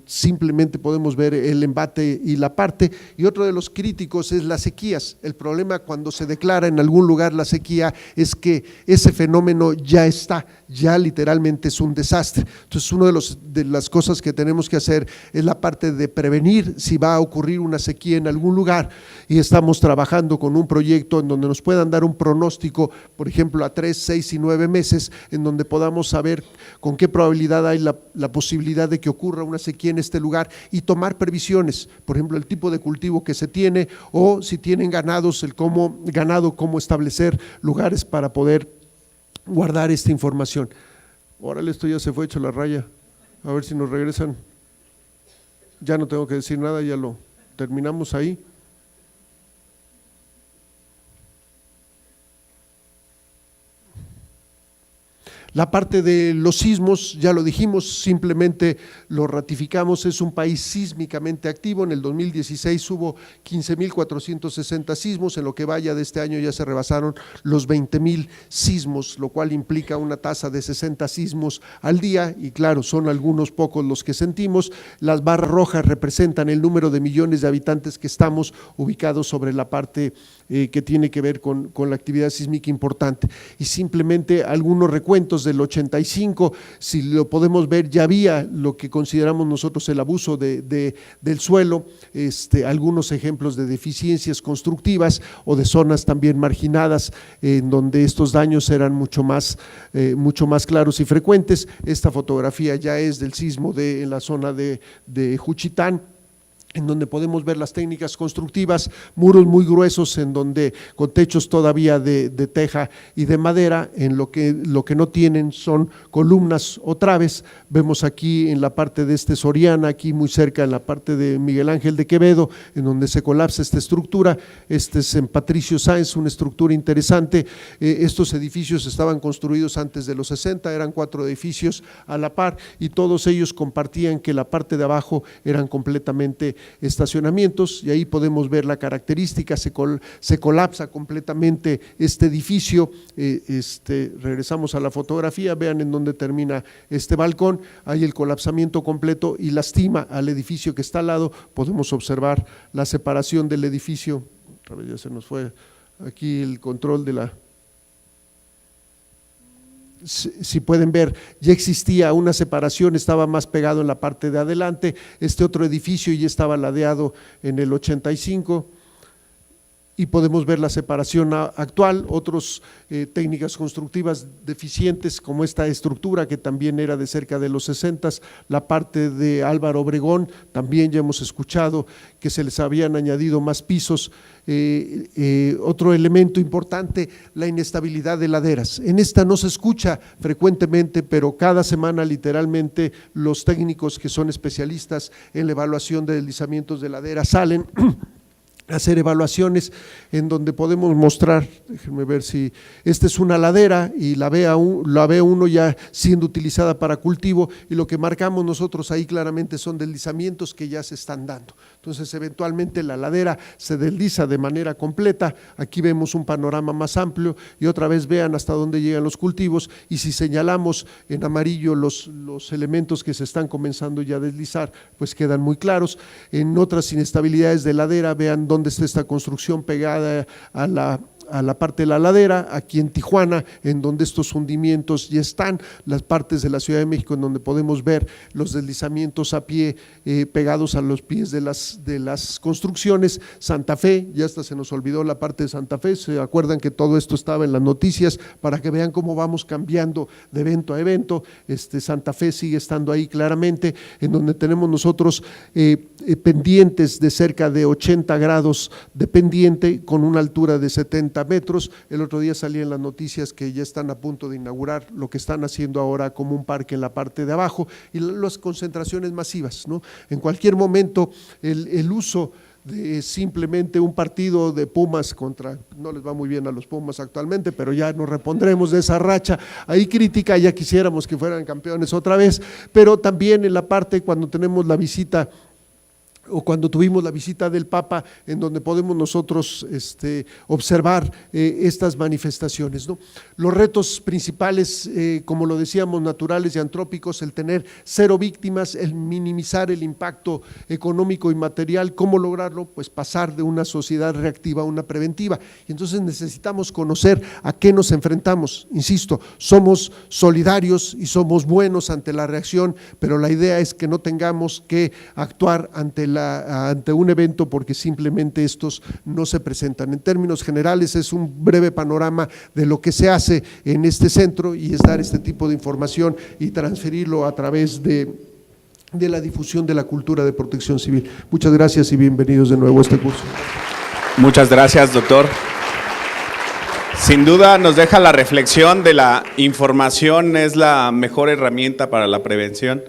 simplemente podemos ver el embate y la parte. Y otro de los críticos es las sequías. El problema cuando se declara en algún lugar la sequía es que ese fenómeno ya está, ya literalmente es un desastre. Entonces una de las cosas que tenemos que hacer es la parte de prevenir si va a ocurrir una sequía en algún lugar, y estamos trabajando con un proyecto en donde nos puedan dar un pronóstico, por ejemplo a 3, 6 y 9 meses, en donde podamos saber con qué probabilidad hay la posibilidad de que ocurra una sequía en este lugar, y tomar previsiones, por ejemplo el tipo de cultivo que se tiene, o si tienen ganados, cómo establecer lugares para poder guardar esta información. Órale, esto ya se fue hecho la raya, a ver si nos regresan. Ya no tengo que decir nada, ya lo terminamos ahí. La parte de los sismos, ya lo dijimos, simplemente lo ratificamos, es un país sísmicamente activo. En el 2016 hubo 15.460 sismos, en lo que vaya de este año ya se rebasaron los 20.000 sismos, lo cual implica una tasa de 60 sismos al día, y claro, son algunos pocos los que sentimos. Las barras rojas representan el número de millones de habitantes que estamos ubicados sobre la parte que tiene que ver con la actividad sísmica importante. Y simplemente algunos recuentos del 85, si lo podemos ver, ya había lo que consideramos nosotros el abuso del suelo, algunos ejemplos de deficiencias constructivas o de zonas también marginadas en donde estos daños eran mucho más claros y frecuentes. Esta fotografía ya es del sismo en la zona de Juchitán, en donde podemos ver las técnicas constructivas, muros muy gruesos en donde con techos todavía de teja y de madera. En lo que no tienen son columnas o traves. Vemos aquí en la parte de Soriana, aquí muy cerca en la parte de Miguel Ángel de Quevedo, en donde se colapsa esta estructura. Este es en Patricio Sáenz, una estructura interesante. Estos edificios estaban construidos antes de los 60, eran 4 edificios a la par, y todos ellos compartían que la parte de abajo eran completamente estacionamientos, y ahí podemos ver la característica. Se colapsa completamente este edificio. Regresamos a la fotografía, vean en dónde termina este balcón, hay el colapsamiento completo y lastima al edificio que está al lado. Podemos observar la separación del edificio. Otra vez ya se nos fue aquí el control de la… Si pueden ver, ya existía una separación, estaba más pegado en la parte de adelante. Este otro edificio ya estaba ladeado en el 85, y podemos ver la separación actual. Otras técnicas constructivas deficientes, como esta estructura que también era de cerca de los 60, la parte de Álvaro Obregón, también ya hemos escuchado que se les habían añadido más pisos. Otro elemento importante, la inestabilidad de laderas. En esta no se escucha frecuentemente, pero cada semana literalmente los técnicos que son especialistas en la evaluación de deslizamientos de ladera salen hacer evaluaciones en donde podemos mostrar, déjenme ver si, esta es una ladera y la ve uno ya siendo utilizada para cultivo, y lo que marcamos nosotros ahí claramente son deslizamientos que ya se están dando. Entonces eventualmente la ladera se desliza de manera completa. Aquí vemos un panorama más amplio, y otra vez vean hasta dónde llegan los cultivos, y si señalamos en amarillo los elementos que se están comenzando ya a deslizar, pues quedan muy claros. En otras inestabilidades de ladera, vean dónde está esta construcción pegada a la parte de la ladera, aquí en Tijuana, en donde estos hundimientos ya están, las partes de la Ciudad de México en donde podemos ver los deslizamientos a pie pegados a los pies de las construcciones. Santa Fe, ya hasta se nos olvidó la parte de Santa Fe, se acuerdan que todo esto estaba en las noticias para que vean cómo vamos cambiando de evento a evento. Santa Fe sigue estando ahí claramente, en donde tenemos nosotros pendientes de cerca de 80 grados de pendiente con una altura de 70 metros. El otro día salía en las noticias que ya están a punto de inaugurar lo que están haciendo ahora como un parque en la parte de abajo, y las concentraciones masivas, ¿no? En cualquier momento el uso de simplemente un partido de Pumas no les va muy bien a los Pumas actualmente, pero ya nos repondremos de esa racha ahí crítica, ya quisiéramos que fueran campeones otra vez, pero también en la parte cuando tenemos la visita o cuando tuvimos la visita del Papa, en donde podemos nosotros observar estas manifestaciones, ¿no? Los retos principales, como lo decíamos, naturales y antrópicos, el tener 0 víctimas, el minimizar el impacto económico y material. ¿Cómo lograrlo? Pues pasar de una sociedad reactiva a una preventiva, y entonces necesitamos conocer a qué nos enfrentamos. Insisto, somos solidarios y somos buenos ante la reacción, pero la idea es que no tengamos que actuar ante un evento porque simplemente estos no se presentan. En términos generales es un breve panorama de lo que se hace en este centro, y es dar este tipo de información y transferirlo a través de la difusión de la cultura de protección civil. Muchas gracias y bienvenidos de nuevo a este curso. Muchas gracias, doctor. Sin duda nos deja la reflexión de la información es la mejor herramienta para la prevención.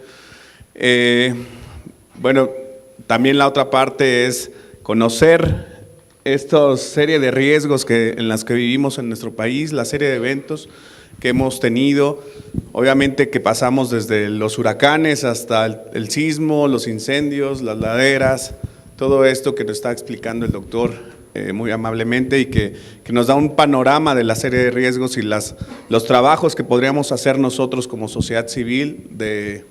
Bueno, también la otra parte es conocer esta serie de riesgos en las que vivimos en nuestro país, la serie de eventos, que hemos tenido, obviamente que pasamos desde los huracanes hasta el sismo, los incendios, las laderas, todo esto que nos está explicando el doctor muy amablemente y que nos da un panorama de la serie de riesgos y los trabajos que podríamos hacer nosotros como sociedad civil, de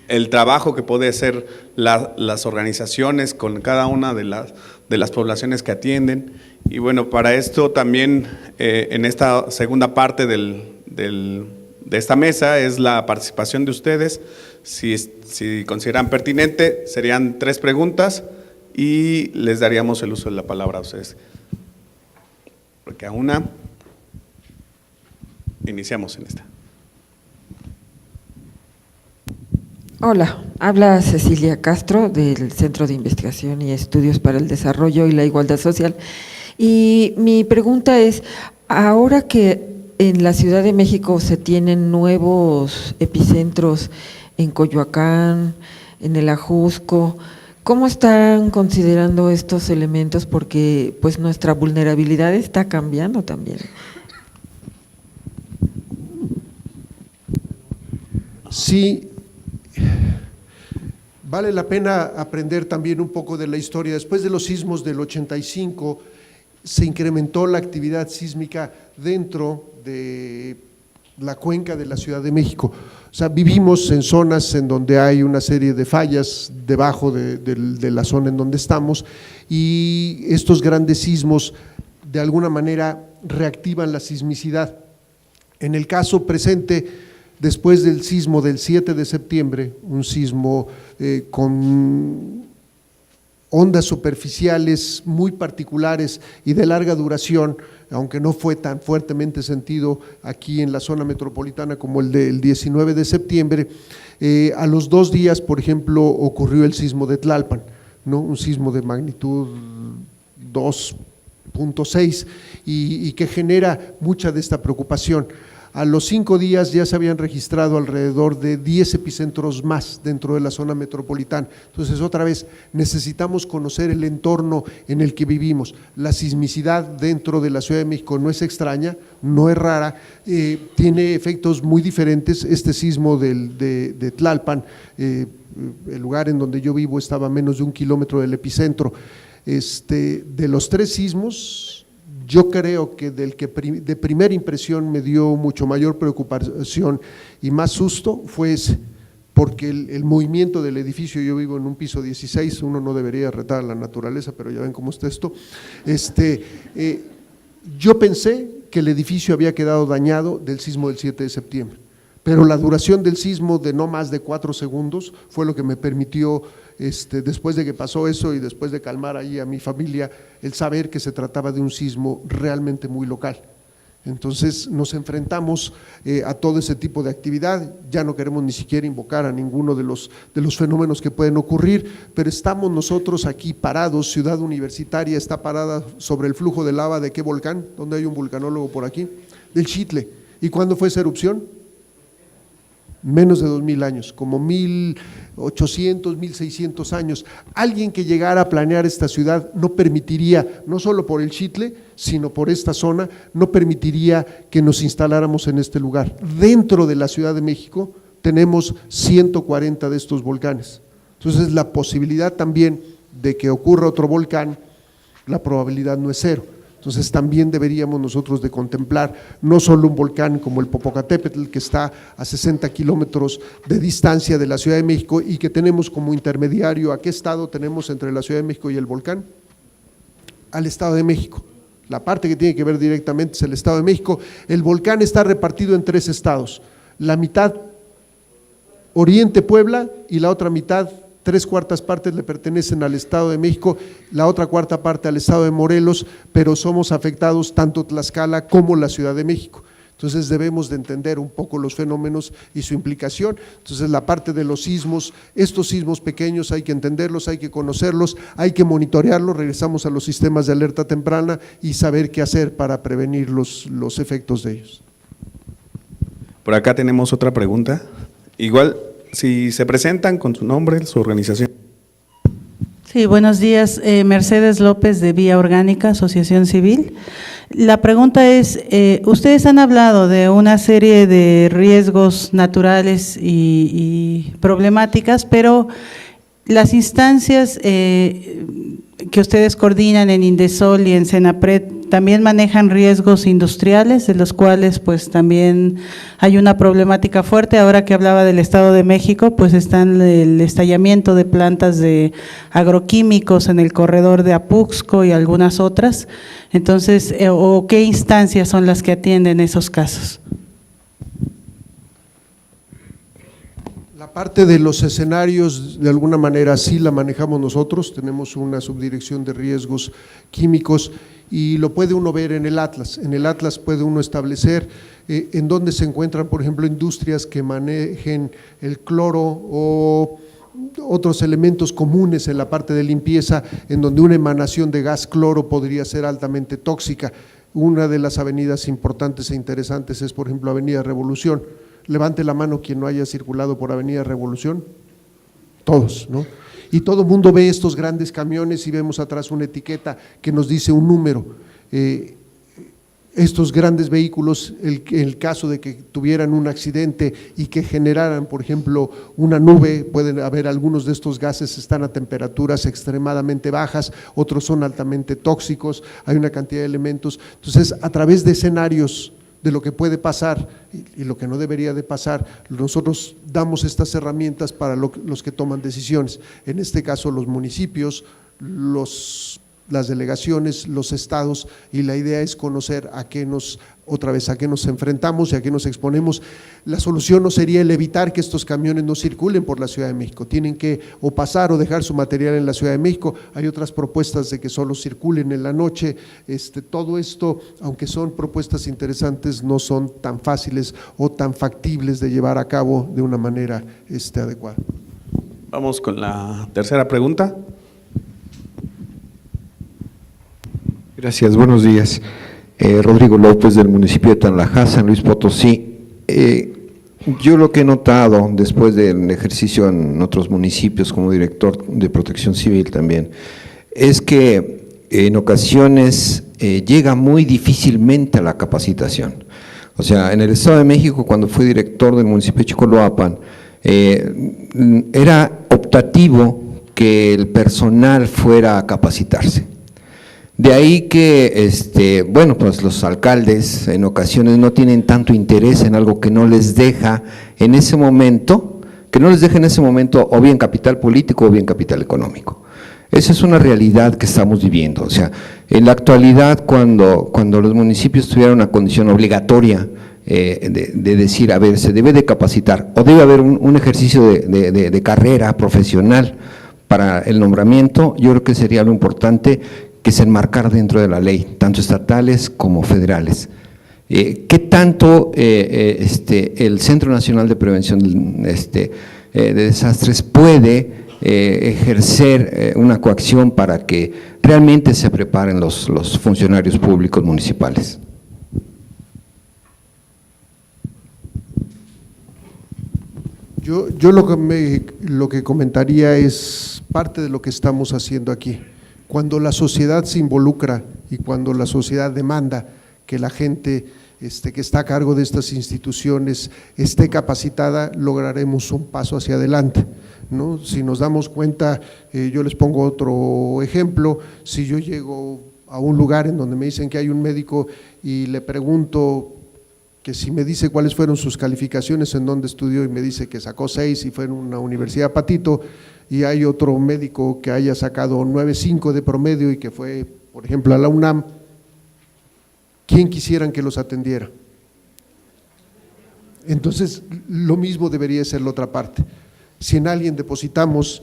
el trabajo que puede hacer las organizaciones con cada una de las poblaciones que atienden. Y bueno, para esto también en esta segunda parte de esta mesa es la participación de ustedes. Si consideran pertinente, serían 3 preguntas y les daríamos el uso de la palabra a ustedes. Porque a una, iniciamos en esta. Hola, habla Cecilia Castro del Centro de Investigación y Estudios para el Desarrollo y la Igualdad Social. Y mi pregunta es, ahora que en la Ciudad de México se tienen nuevos epicentros en Coyoacán, en el Ajusco, ¿cómo están considerando estos elementos? Porque pues nuestra vulnerabilidad está cambiando también. Sí, vale la pena aprender también un poco de la historia. Después de los sismos del 85, se incrementó la actividad sísmica dentro de la cuenca de la Ciudad de México. O sea, vivimos en zonas en donde hay una serie de fallas debajo de la zona en donde estamos, y estos grandes sismos de alguna manera reactivan la sismicidad. En el caso presente, después del sismo del 7 de septiembre, un sismo con ondas superficiales muy particulares y de larga duración, aunque no fue tan fuertemente sentido aquí en la zona metropolitana como el del 19 de septiembre, a los 2 días, por ejemplo, ocurrió el sismo de Tlalpan, ¿no? Un sismo de magnitud 2.6 y que genera mucha de esta preocupación. A los 5 días ya se habían registrado alrededor de 10 epicentros más dentro de la zona metropolitana. Entonces, otra vez, necesitamos conocer el entorno en el que vivimos. La sismicidad dentro de la Ciudad de México no es extraña, no es rara, tiene efectos muy diferentes. Este sismo de Tlalpan, el lugar en donde yo vivo estaba a menos de 1 kilómetro del epicentro. De los 3 sismos, yo creo que del que de primera impresión me dio mucho mayor preocupación y más susto fue ese, porque el movimiento del edificio, yo vivo en un piso 16, uno no debería retar a la naturaleza, pero ya ven cómo está esto, yo pensé que el edificio había quedado dañado del sismo del 7 de septiembre, pero la duración del sismo de no más de 4 segundos fue lo que me permitió, después de que pasó eso y después de calmar ahí a mi familia, el saber que se trataba de un sismo realmente muy local. Entonces nos enfrentamos a todo ese tipo de actividad. Ya no queremos ni siquiera invocar a ninguno de los fenómenos que pueden ocurrir, pero estamos nosotros aquí parados. Ciudad Universitaria está parada sobre el flujo de lava ¿de qué volcán? ¿Dónde hay un vulcanólogo por aquí? Del Xitle. ¿Y cuándo fue esa erupción? Menos de 2000 años, como 1800, 1600 años. Alguien que llegara a planear esta ciudad no permitiría, no solo por el Xitle, sino por esta zona, no permitiría que nos instaláramos en este lugar. Dentro de la Ciudad de México tenemos 140 de estos volcanes. Entonces, la posibilidad también de que ocurra otro volcán, la probabilidad no es 0. Entonces también deberíamos nosotros de contemplar no solo un volcán como el Popocatépetl, que está a 60 kilómetros de distancia de la Ciudad de México y que tenemos como intermediario. ¿A qué estado tenemos entre la Ciudad de México y el volcán? Al Estado de México. La parte que tiene que ver directamente es el Estado de México. El volcán está repartido en 3 estados, la mitad Oriente Puebla y la otra mitad, 3/4 partes le pertenecen al Estado de México, la otra 1/4 parte al Estado de Morelos, pero somos afectados tanto Tlaxcala como la Ciudad de México. Entonces debemos de entender un poco los fenómenos y su implicación. Entonces la parte de los sismos, estos sismos pequeños hay que entenderlos, hay que conocerlos, hay que monitorearlos, regresamos a los sistemas de alerta temprana y saber qué hacer para prevenir los efectos de ellos. Por acá tenemos otra pregunta, igual si se presentan con su nombre, su organización. Sí, buenos días. Mercedes López de Vía Orgánica, Asociación Civil. La pregunta es, ustedes han hablado de una serie de riesgos naturales y problemáticas, pero las instancias que ustedes coordinan en Indesol y en Senapred también manejan riesgos industriales, de los cuales pues también hay una problemática fuerte. Ahora que hablaba del Estado de México, pues están el estallamiento de plantas de agroquímicos en el corredor de Apuxco y algunas otras. Entonces, ¿o qué instancias son las que atienden esos casos? La parte de los escenarios, de alguna manera, sí la manejamos nosotros, tenemos una subdirección de riesgos químicos y lo puede uno ver en el Atlas. En el Atlas puede uno establecer en dónde se encuentran, por ejemplo, industrias que manejen el cloro o otros elementos comunes en la parte de limpieza, en donde una emanación de gas cloro podría ser altamente tóxica. Una de las avenidas importantes e interesantes es, por ejemplo, Avenida Revolución. Levante la mano quien no haya circulado por Avenida Revolución. Todos, ¿no? Y todo el mundo ve estos grandes camiones y vemos atrás una etiqueta que nos dice un número. Estos grandes vehículos, el caso de que tuvieran un accidente y que generaran, por ejemplo, una nube, pueden haber algunos de estos gases están a temperaturas extremadamente bajas, otros son altamente tóxicos, hay una cantidad de elementos. Entonces, a través de escenarios de lo que puede pasar y lo que no debería de pasar, nosotros damos estas herramientas para los que toman decisiones, en este caso los municipios, las delegaciones, los estados, y la idea es conocer a qué nos enfrentamos y a qué nos exponemos. La solución no sería el evitar que estos camiones no circulen por la Ciudad de México, tienen que o pasar o dejar su material en la Ciudad de México. Hay otras propuestas de que solo circulen en la noche. Todo esto, aunque son propuestas interesantes, no son tan fáciles o tan factibles de llevar a cabo de una manera adecuada. Vamos con la tercera pregunta. Gracias, buenos días. Rodrigo López, del municipio de Tanlajas, San Luis Potosí. Yo lo que he notado después del ejercicio en otros municipios como director de Protección Civil también, es que en ocasiones llega muy difícilmente a la capacitación. O sea, en el Estado de México, cuando fui director del municipio de Chicoloapan, era optativo que el personal fuera a capacitarse. De ahí que, bueno, pues los alcaldes en ocasiones no tienen tanto interés en algo que no les deja en ese momento, o bien capital político o bien capital económico. Esa es una realidad que estamos viviendo. O sea, en la actualidad, cuando los municipios tuvieran una condición obligatoria de decir, a ver, se debe de capacitar o debe haber un ejercicio de carrera profesional para el nombramiento, yo creo que sería lo importante que se enmarcara dentro de la ley, tanto estatales como federales. ¿Qué tanto el Centro Nacional de Prevención de Desastres puede ejercer una coacción para que realmente se preparen los funcionarios públicos municipales? Yo lo que comentaría es parte de lo que estamos haciendo aquí. Cuando la sociedad se involucra y cuando la sociedad demanda que la gente que está a cargo de estas instituciones esté capacitada, lograremos un paso hacia adelante, ¿no? Si nos damos cuenta, yo les pongo otro ejemplo, si yo llego a un lugar en donde me dicen que hay un médico y le pregunto que si me dice cuáles fueron sus calificaciones, en dónde estudió, y me dice que sacó 6 y fue en una universidad Patito, y hay otro médico que haya sacado 9.5 de promedio y que fue, por ejemplo, a la UNAM, ¿quién quisieran que los atendiera? Entonces, lo mismo debería ser la otra parte. Si en alguien depositamos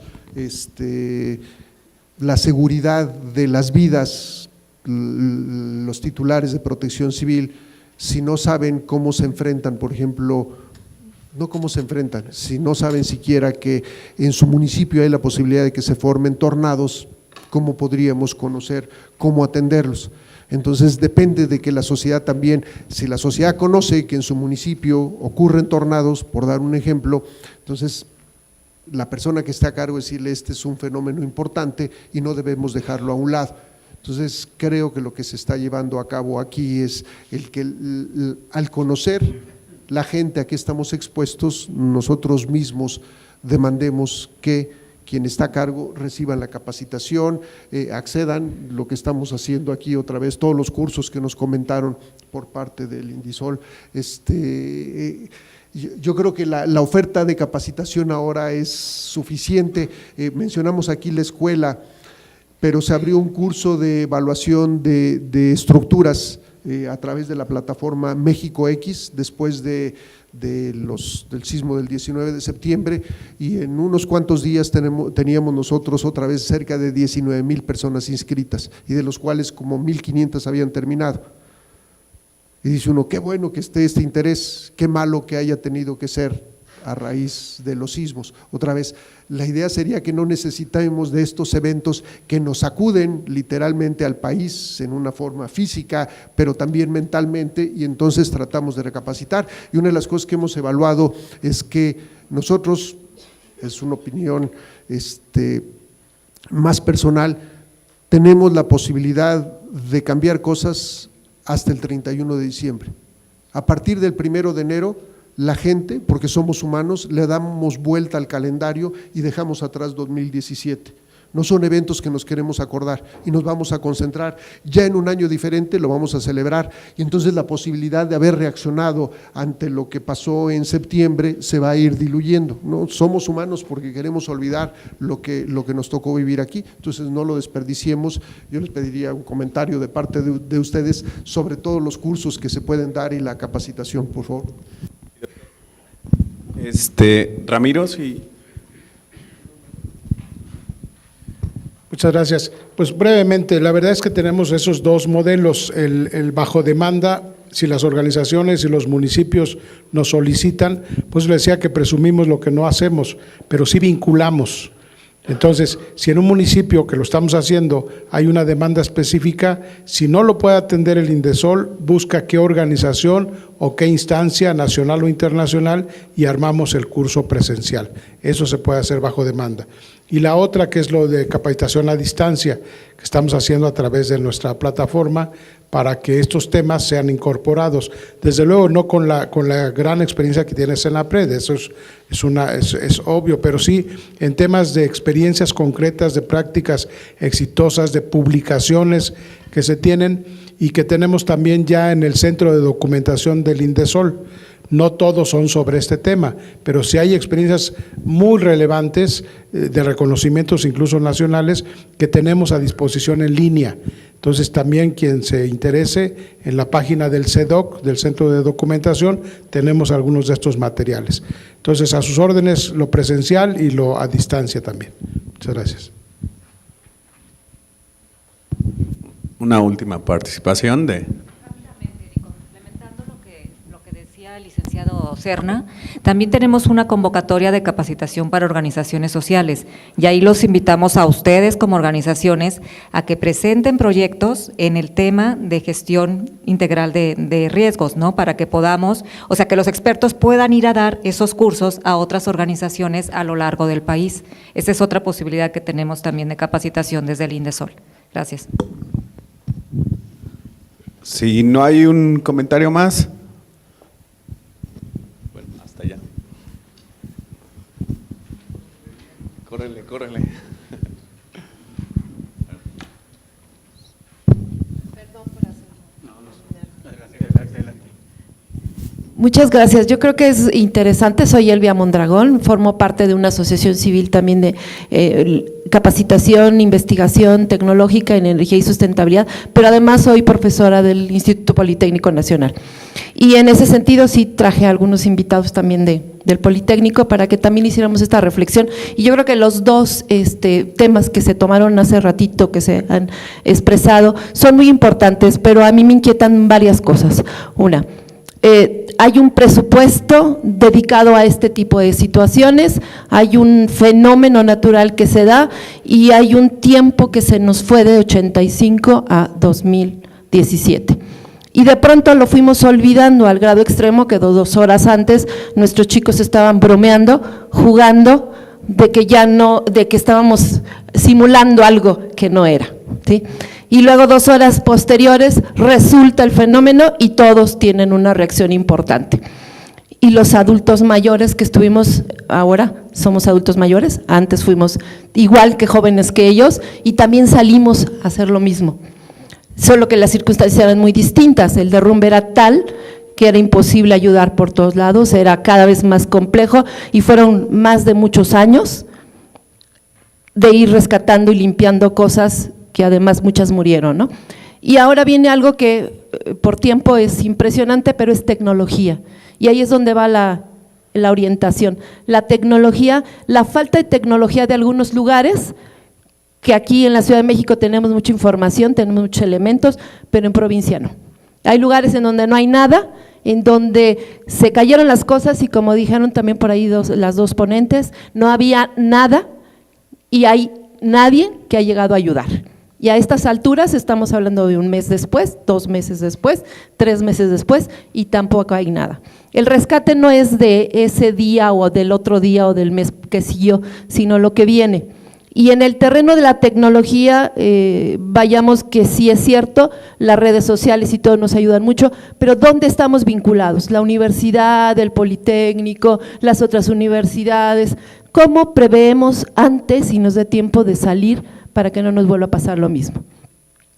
la seguridad de las vidas, los titulares de Protección Civil, si no saben cómo se enfrentan, por ejemplo, no cómo se enfrentan, si no saben siquiera que en su municipio hay la posibilidad de que se formen tornados, ¿cómo podríamos conocer cómo atenderlos? Entonces depende de que la sociedad también, si la sociedad conoce que en su municipio ocurren tornados, por dar un ejemplo, entonces la persona que está a cargo decirle este es un fenómeno importante y no debemos dejarlo a un lado. Entonces creo que lo que se está llevando a cabo aquí es el que al conocer la gente a qué estamos expuestos, nosotros mismos demandemos que quien está a cargo reciban la capacitación, accedan, lo que estamos haciendo aquí otra vez, todos los cursos que nos comentaron por parte del Indisol. Yo creo que la oferta de capacitación ahora es suficiente. Mencionamos aquí la escuela, pero se abrió un curso de evaluación de estructuras a través de la plataforma México X, después del sismo del 19 de septiembre, y en unos cuantos días teníamos nosotros otra vez cerca de 19,000 personas inscritas, y de los cuales como 1,500 habían terminado. Y dice uno, qué bueno que esté este interés, qué malo que haya tenido que ser a raíz de los sismos. Otra vez, la idea sería que no necesitemos de estos eventos que nos sacuden literalmente al país en una forma física, pero también mentalmente, y entonces tratamos de recapacitar. Y una de las cosas que hemos evaluado es que nosotros, es una opinión más personal, tenemos la posibilidad de cambiar cosas hasta el 31 de diciembre. A partir del 1 de enero, la gente, porque somos humanos, le damos vuelta al calendario y dejamos atrás 2017. No son eventos que nos queremos acordar y nos vamos a concentrar. Ya en un año diferente lo vamos a celebrar, y entonces la posibilidad de haber reaccionado ante lo que pasó en septiembre se va a ir diluyendo, ¿no? Somos humanos porque queremos olvidar lo que nos tocó vivir aquí, entonces no lo desperdiciemos. Yo les pediría un comentario de parte de ustedes sobre todos los cursos que se pueden dar y la capacitación, por favor. Ramiro, sí. Muchas gracias. Pues brevemente, la verdad es que tenemos esos dos modelos, el bajo demanda, si las organizaciones y los municipios nos solicitan, pues les decía que presumimos lo que no hacemos, pero sí vinculamos. Entonces, si en un municipio que lo estamos haciendo hay una demanda específica, si no lo puede atender el Indesol, busca qué organización o qué instancia nacional o internacional y armamos el curso presencial. Eso se puede hacer bajo demanda. Y la otra, que es lo de capacitación a distancia, que estamos haciendo a través de nuestra plataforma para que estos temas sean incorporados. Desde luego no con la gran experiencia que tienes en la PRED, eso es obvio, pero sí en temas de experiencias concretas, de prácticas exitosas, de publicaciones que se tienen y que tenemos también ya en el Centro de Documentación del Indesol. No todos son sobre este tema, pero sí hay experiencias muy relevantes de reconocimientos incluso nacionales que tenemos a disposición en línea. Entonces también quien se interese, en la página del CEDOC, del Centro de Documentación, tenemos algunos de estos materiales. Entonces a sus órdenes lo presencial y lo a distancia también. Muchas gracias. Una última participación de… El licenciado Serna, también tenemos una convocatoria de capacitación para organizaciones sociales y ahí los invitamos a ustedes como organizaciones a que presenten proyectos en el tema de gestión integral de riesgos, ¿no? Para que podamos, o sea, que los expertos puedan ir a dar esos cursos a otras organizaciones a lo largo del país. Esa es otra posibilidad que tenemos también de capacitación desde el Indesol. Gracias. Si no hay un comentario más… Allá. Córrele. Muchas gracias. Yo creo que es interesante. Soy Elvia Mondragón, formo parte de una asociación civil también de capacitación, investigación tecnológica en energía y sustentabilidad, pero además soy profesora del Instituto Politécnico Nacional. Y en ese sentido sí traje a algunos invitados también del Politécnico para que también hiciéramos esta reflexión. Y yo creo que los dos temas que se tomaron hace ratito, que se han expresado, son muy importantes, pero a mí me inquietan varias cosas. Una, hay un presupuesto dedicado a este tipo de situaciones, hay un fenómeno natural que se da y hay un tiempo que se nos fue de 85 a 2017. Y de pronto lo fuimos olvidando al grado extremo que 2 horas antes nuestros chicos estaban bromeando, jugando de que ya no, de que estábamos simulando algo que no era, ¿sí? Y luego 2 horas posteriores resulta el fenómeno y todos tienen una reacción importante. Y los adultos mayores que estuvimos ahora, somos adultos mayores, antes fuimos igual que jóvenes que ellos y también salimos a hacer lo mismo. Solo que las circunstancias eran muy distintas, el derrumbe era tal que era imposible ayudar por todos lados, era cada vez más complejo y fueron más de muchos años de ir rescatando y limpiando cosas que además muchas murieron, ¿no? Y ahora viene algo que por tiempo es impresionante, pero es tecnología, y ahí es donde va la orientación. La tecnología, la falta de tecnología de algunos lugares, que aquí en la Ciudad de México tenemos mucha información, tenemos muchos elementos, pero en provincia no. Hay lugares en donde no hay nada, en donde se cayeron las cosas y como dijeron también por ahí las dos ponentes, no había nada y hay nadie que ha llegado a ayudar. Y a estas alturas estamos hablando de un mes después, 2 meses después, 3 meses después y tampoco hay nada. El rescate no es de ese día o del otro día o del mes que siguió, sino lo que viene. Y en el terreno de la tecnología, vayamos que sí es cierto, las redes sociales y todo nos ayudan mucho, pero ¿dónde estamos vinculados? La universidad, el Politécnico, las otras universidades, ¿cómo preveemos antes y nos dé tiempo de salir para que no nos vuelva a pasar lo mismo?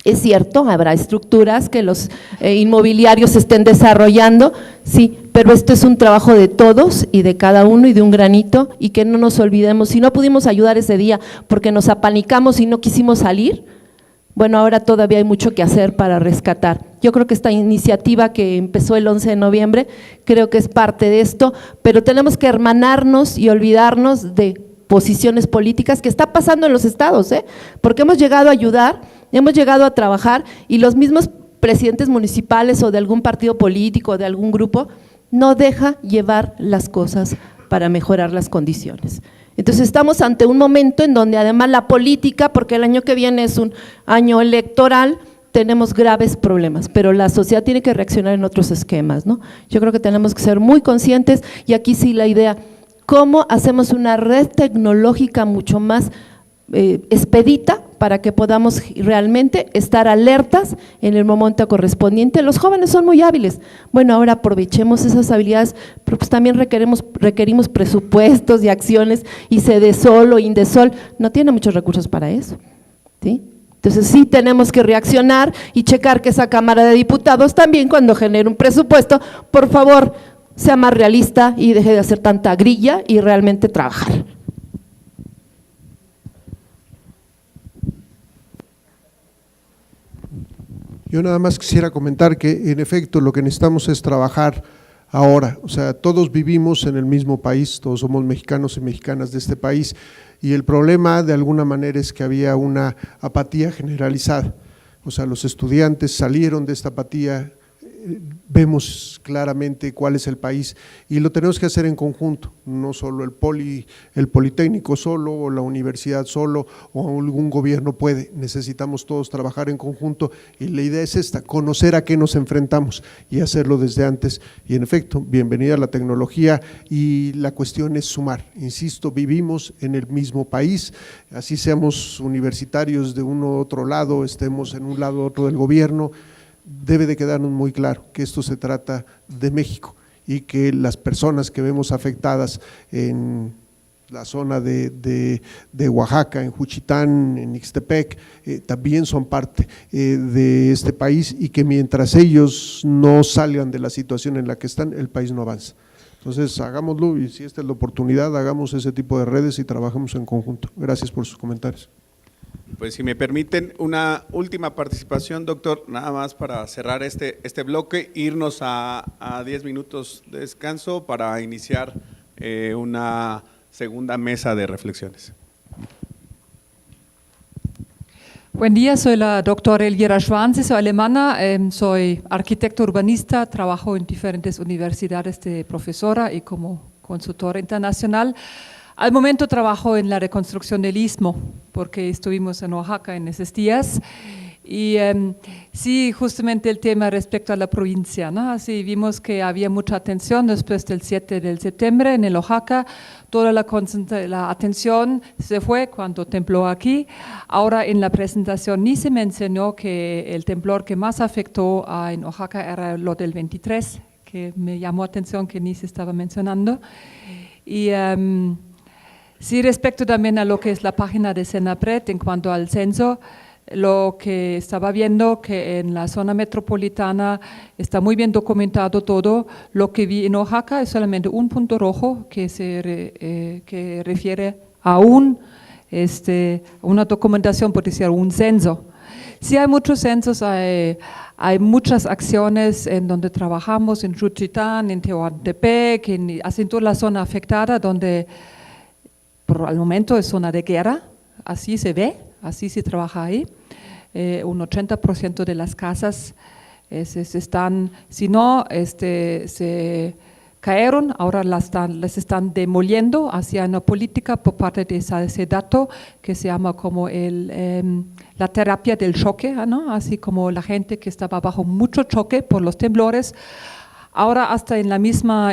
Es cierto, habrá estructuras que los inmobiliarios estén desarrollando, sí, pero esto es un trabajo de todos y de cada uno y de un granito y que no nos olvidemos, si no pudimos ayudar ese día porque nos apanicamos y no quisimos salir, bueno, ahora todavía hay mucho que hacer para rescatar. Yo creo que esta iniciativa que empezó el 11 de noviembre, creo que es parte de esto, pero tenemos que hermanarnos y olvidarnos de posiciones políticas que está pasando en los estados, porque hemos llegado a ayudar, hemos llegado a trabajar y los mismos presidentes municipales o de algún partido político o de algún grupo no deja llevar las cosas para mejorar las condiciones. Entonces estamos ante un momento en donde además la política, porque el año que viene es un año electoral, tenemos graves problemas, pero la sociedad tiene que reaccionar en otros esquemas, ¿no? Yo creo que tenemos que ser muy conscientes y aquí sí la idea, ¿cómo hacemos una red tecnológica mucho más expedita para que podamos realmente estar alertas en el momento correspondiente? Los jóvenes son muy hábiles, bueno, ahora aprovechemos esas habilidades, pero pues también requerimos presupuestos y acciones, y Sedesol o Indesol no tiene muchos recursos para eso, ¿sí? Entonces sí tenemos que reaccionar y checar que esa Cámara de Diputados también cuando genere un presupuesto, por favor, sea más realista y deje de hacer tanta grilla y realmente trabajar. Yo nada más quisiera comentar que en efecto lo que necesitamos es trabajar ahora, o sea, todos vivimos en el mismo país, todos somos mexicanos y mexicanas de este país y el problema de alguna manera es que había una apatía generalizada, o sea, los estudiantes salieron de esta apatía, vemos claramente cuál es el país y lo tenemos que hacer en conjunto, no solo el Politécnico solo o la universidad solo o algún gobierno puede, necesitamos todos trabajar en conjunto y la idea es esta, conocer a qué nos enfrentamos y hacerlo desde antes y en efecto, bienvenida a la tecnología y la cuestión es sumar, insisto, vivimos en el mismo país, así seamos universitarios de uno u otro lado, estemos en un lado u otro del gobierno, debe de quedarnos muy claro que esto se trata de México y que las personas que vemos afectadas en la zona de Oaxaca, en Juchitán, en Ixtepec, también son parte de este país y que mientras ellos no salgan de la situación en la que están, el país no avanza. Entonces hagámoslo y si esta es la oportunidad, hagamos ese tipo de redes y trabajemos en conjunto. Gracias por sus comentarios. Pues si me permiten una última participación, doctor, nada más para cerrar este bloque, irnos a 10 minutos de descanso para iniciar una segunda mesa de reflexiones. Buen día, soy la doctora Elvira Schwanze, soy alemana, soy arquitecto urbanista, trabajo en diferentes universidades de profesora y como consultora internacional. Al momento trabajo en la reconstrucción del Istmo, porque estuvimos en Oaxaca en esos días Y sí, justamente el tema respecto a la provincia, ¿no? Así vimos que había mucha atención después del 7 de septiembre en el Oaxaca, toda la atención se fue cuando tembló aquí. Ahora en la presentación ni se mencionó que el temblor que más afectó en Oaxaca era lo del 23, que me llamó atención que ni se estaba mencionando. Y sí, respecto también a lo que es la página de Senapred en cuanto al censo, lo que estaba viendo que en la zona metropolitana está muy bien documentado todo. Lo que vi en Oaxaca es solamente un punto rojo que que refiere a una documentación, por decir, un censo. Sí hay muchos censos, hay muchas acciones en donde trabajamos, en Juchitán, en Tehuantepec, así en toda la zona afectada, donde por el momento es zona de guerra, así se ve, así se trabaja ahí. Un 80% de las casas están, si no, se cayeron, ahora las están demoliendo hacia una política por parte de ese dato que se llama como la terapia del choque, ¿no? Así como la gente que estaba bajo mucho choque por los temblores. Ahora hasta en la misma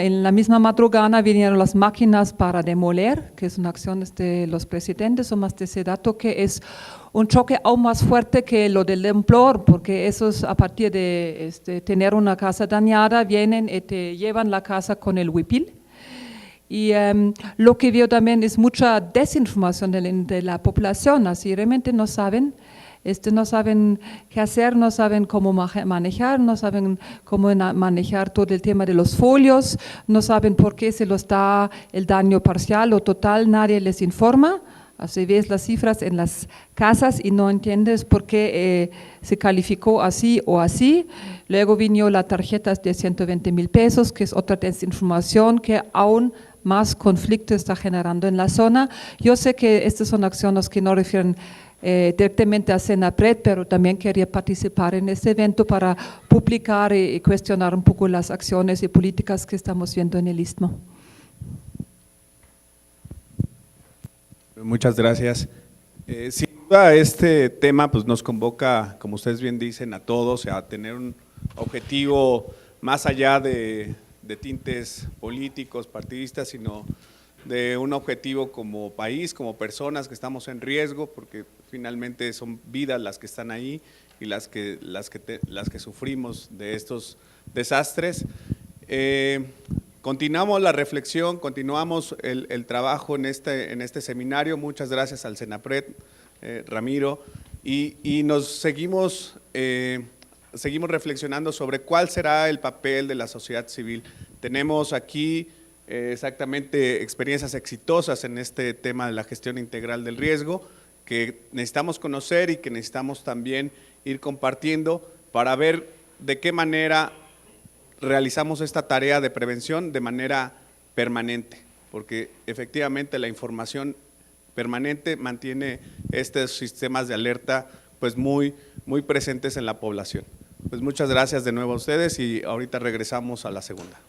madrugada vinieron las máquinas para demoler, que es una acción de los presidentes o más de ese dato, que es un choque aún más fuerte que lo del temblor, porque esos a partir de tener una casa dañada vienen y te llevan la casa con el huipil. Y lo que veo también es mucha desinformación de la población, así realmente no saben. No saben qué hacer, no saben cómo manejar, no saben cómo manejar todo el tema de los folios, no saben por qué se los da el daño parcial o total, nadie les informa. Así ves las cifras en las casas y no entiendes por qué se calificó así o así. Luego vino la tarjeta de 120,000 pesos, que es otra desinformación que aún más conflicto está generando en la zona. Yo sé que estas son acciones que no refieren directamente a Senapred, pero también quería participar en este evento para publicar y cuestionar un poco las acciones y políticas que estamos viendo en el Istmo. Muchas gracias. Sin duda este tema pues, nos convoca, como ustedes bien dicen, a todos a tener un objetivo más allá de tintes políticos, partidistas, sino de un objetivo como país, como personas que estamos en riesgo, porque finalmente son vidas las que están ahí y las que sufrimos de estos desastres. Continuamos la reflexión, continuamos el trabajo en este seminario. Muchas gracias al Senapred, Ramiro, y nos seguimos reflexionando sobre cuál será el papel de la sociedad civil. Tenemos aquí exactamente experiencias exitosas en este tema de la gestión integral del riesgo que necesitamos conocer y que necesitamos también ir compartiendo para ver de qué manera realizamos esta tarea de prevención de manera permanente, porque efectivamente la información permanente mantiene estos sistemas de alerta pues muy presentes en la población. Pues muchas gracias de nuevo a ustedes y ahorita regresamos a la segunda.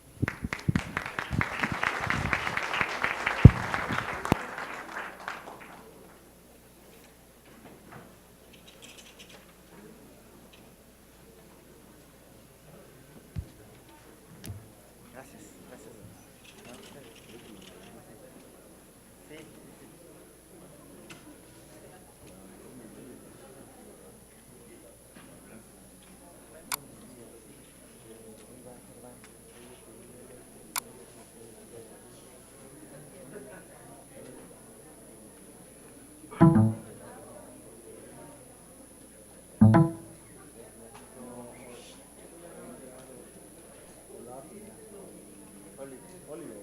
Oliver.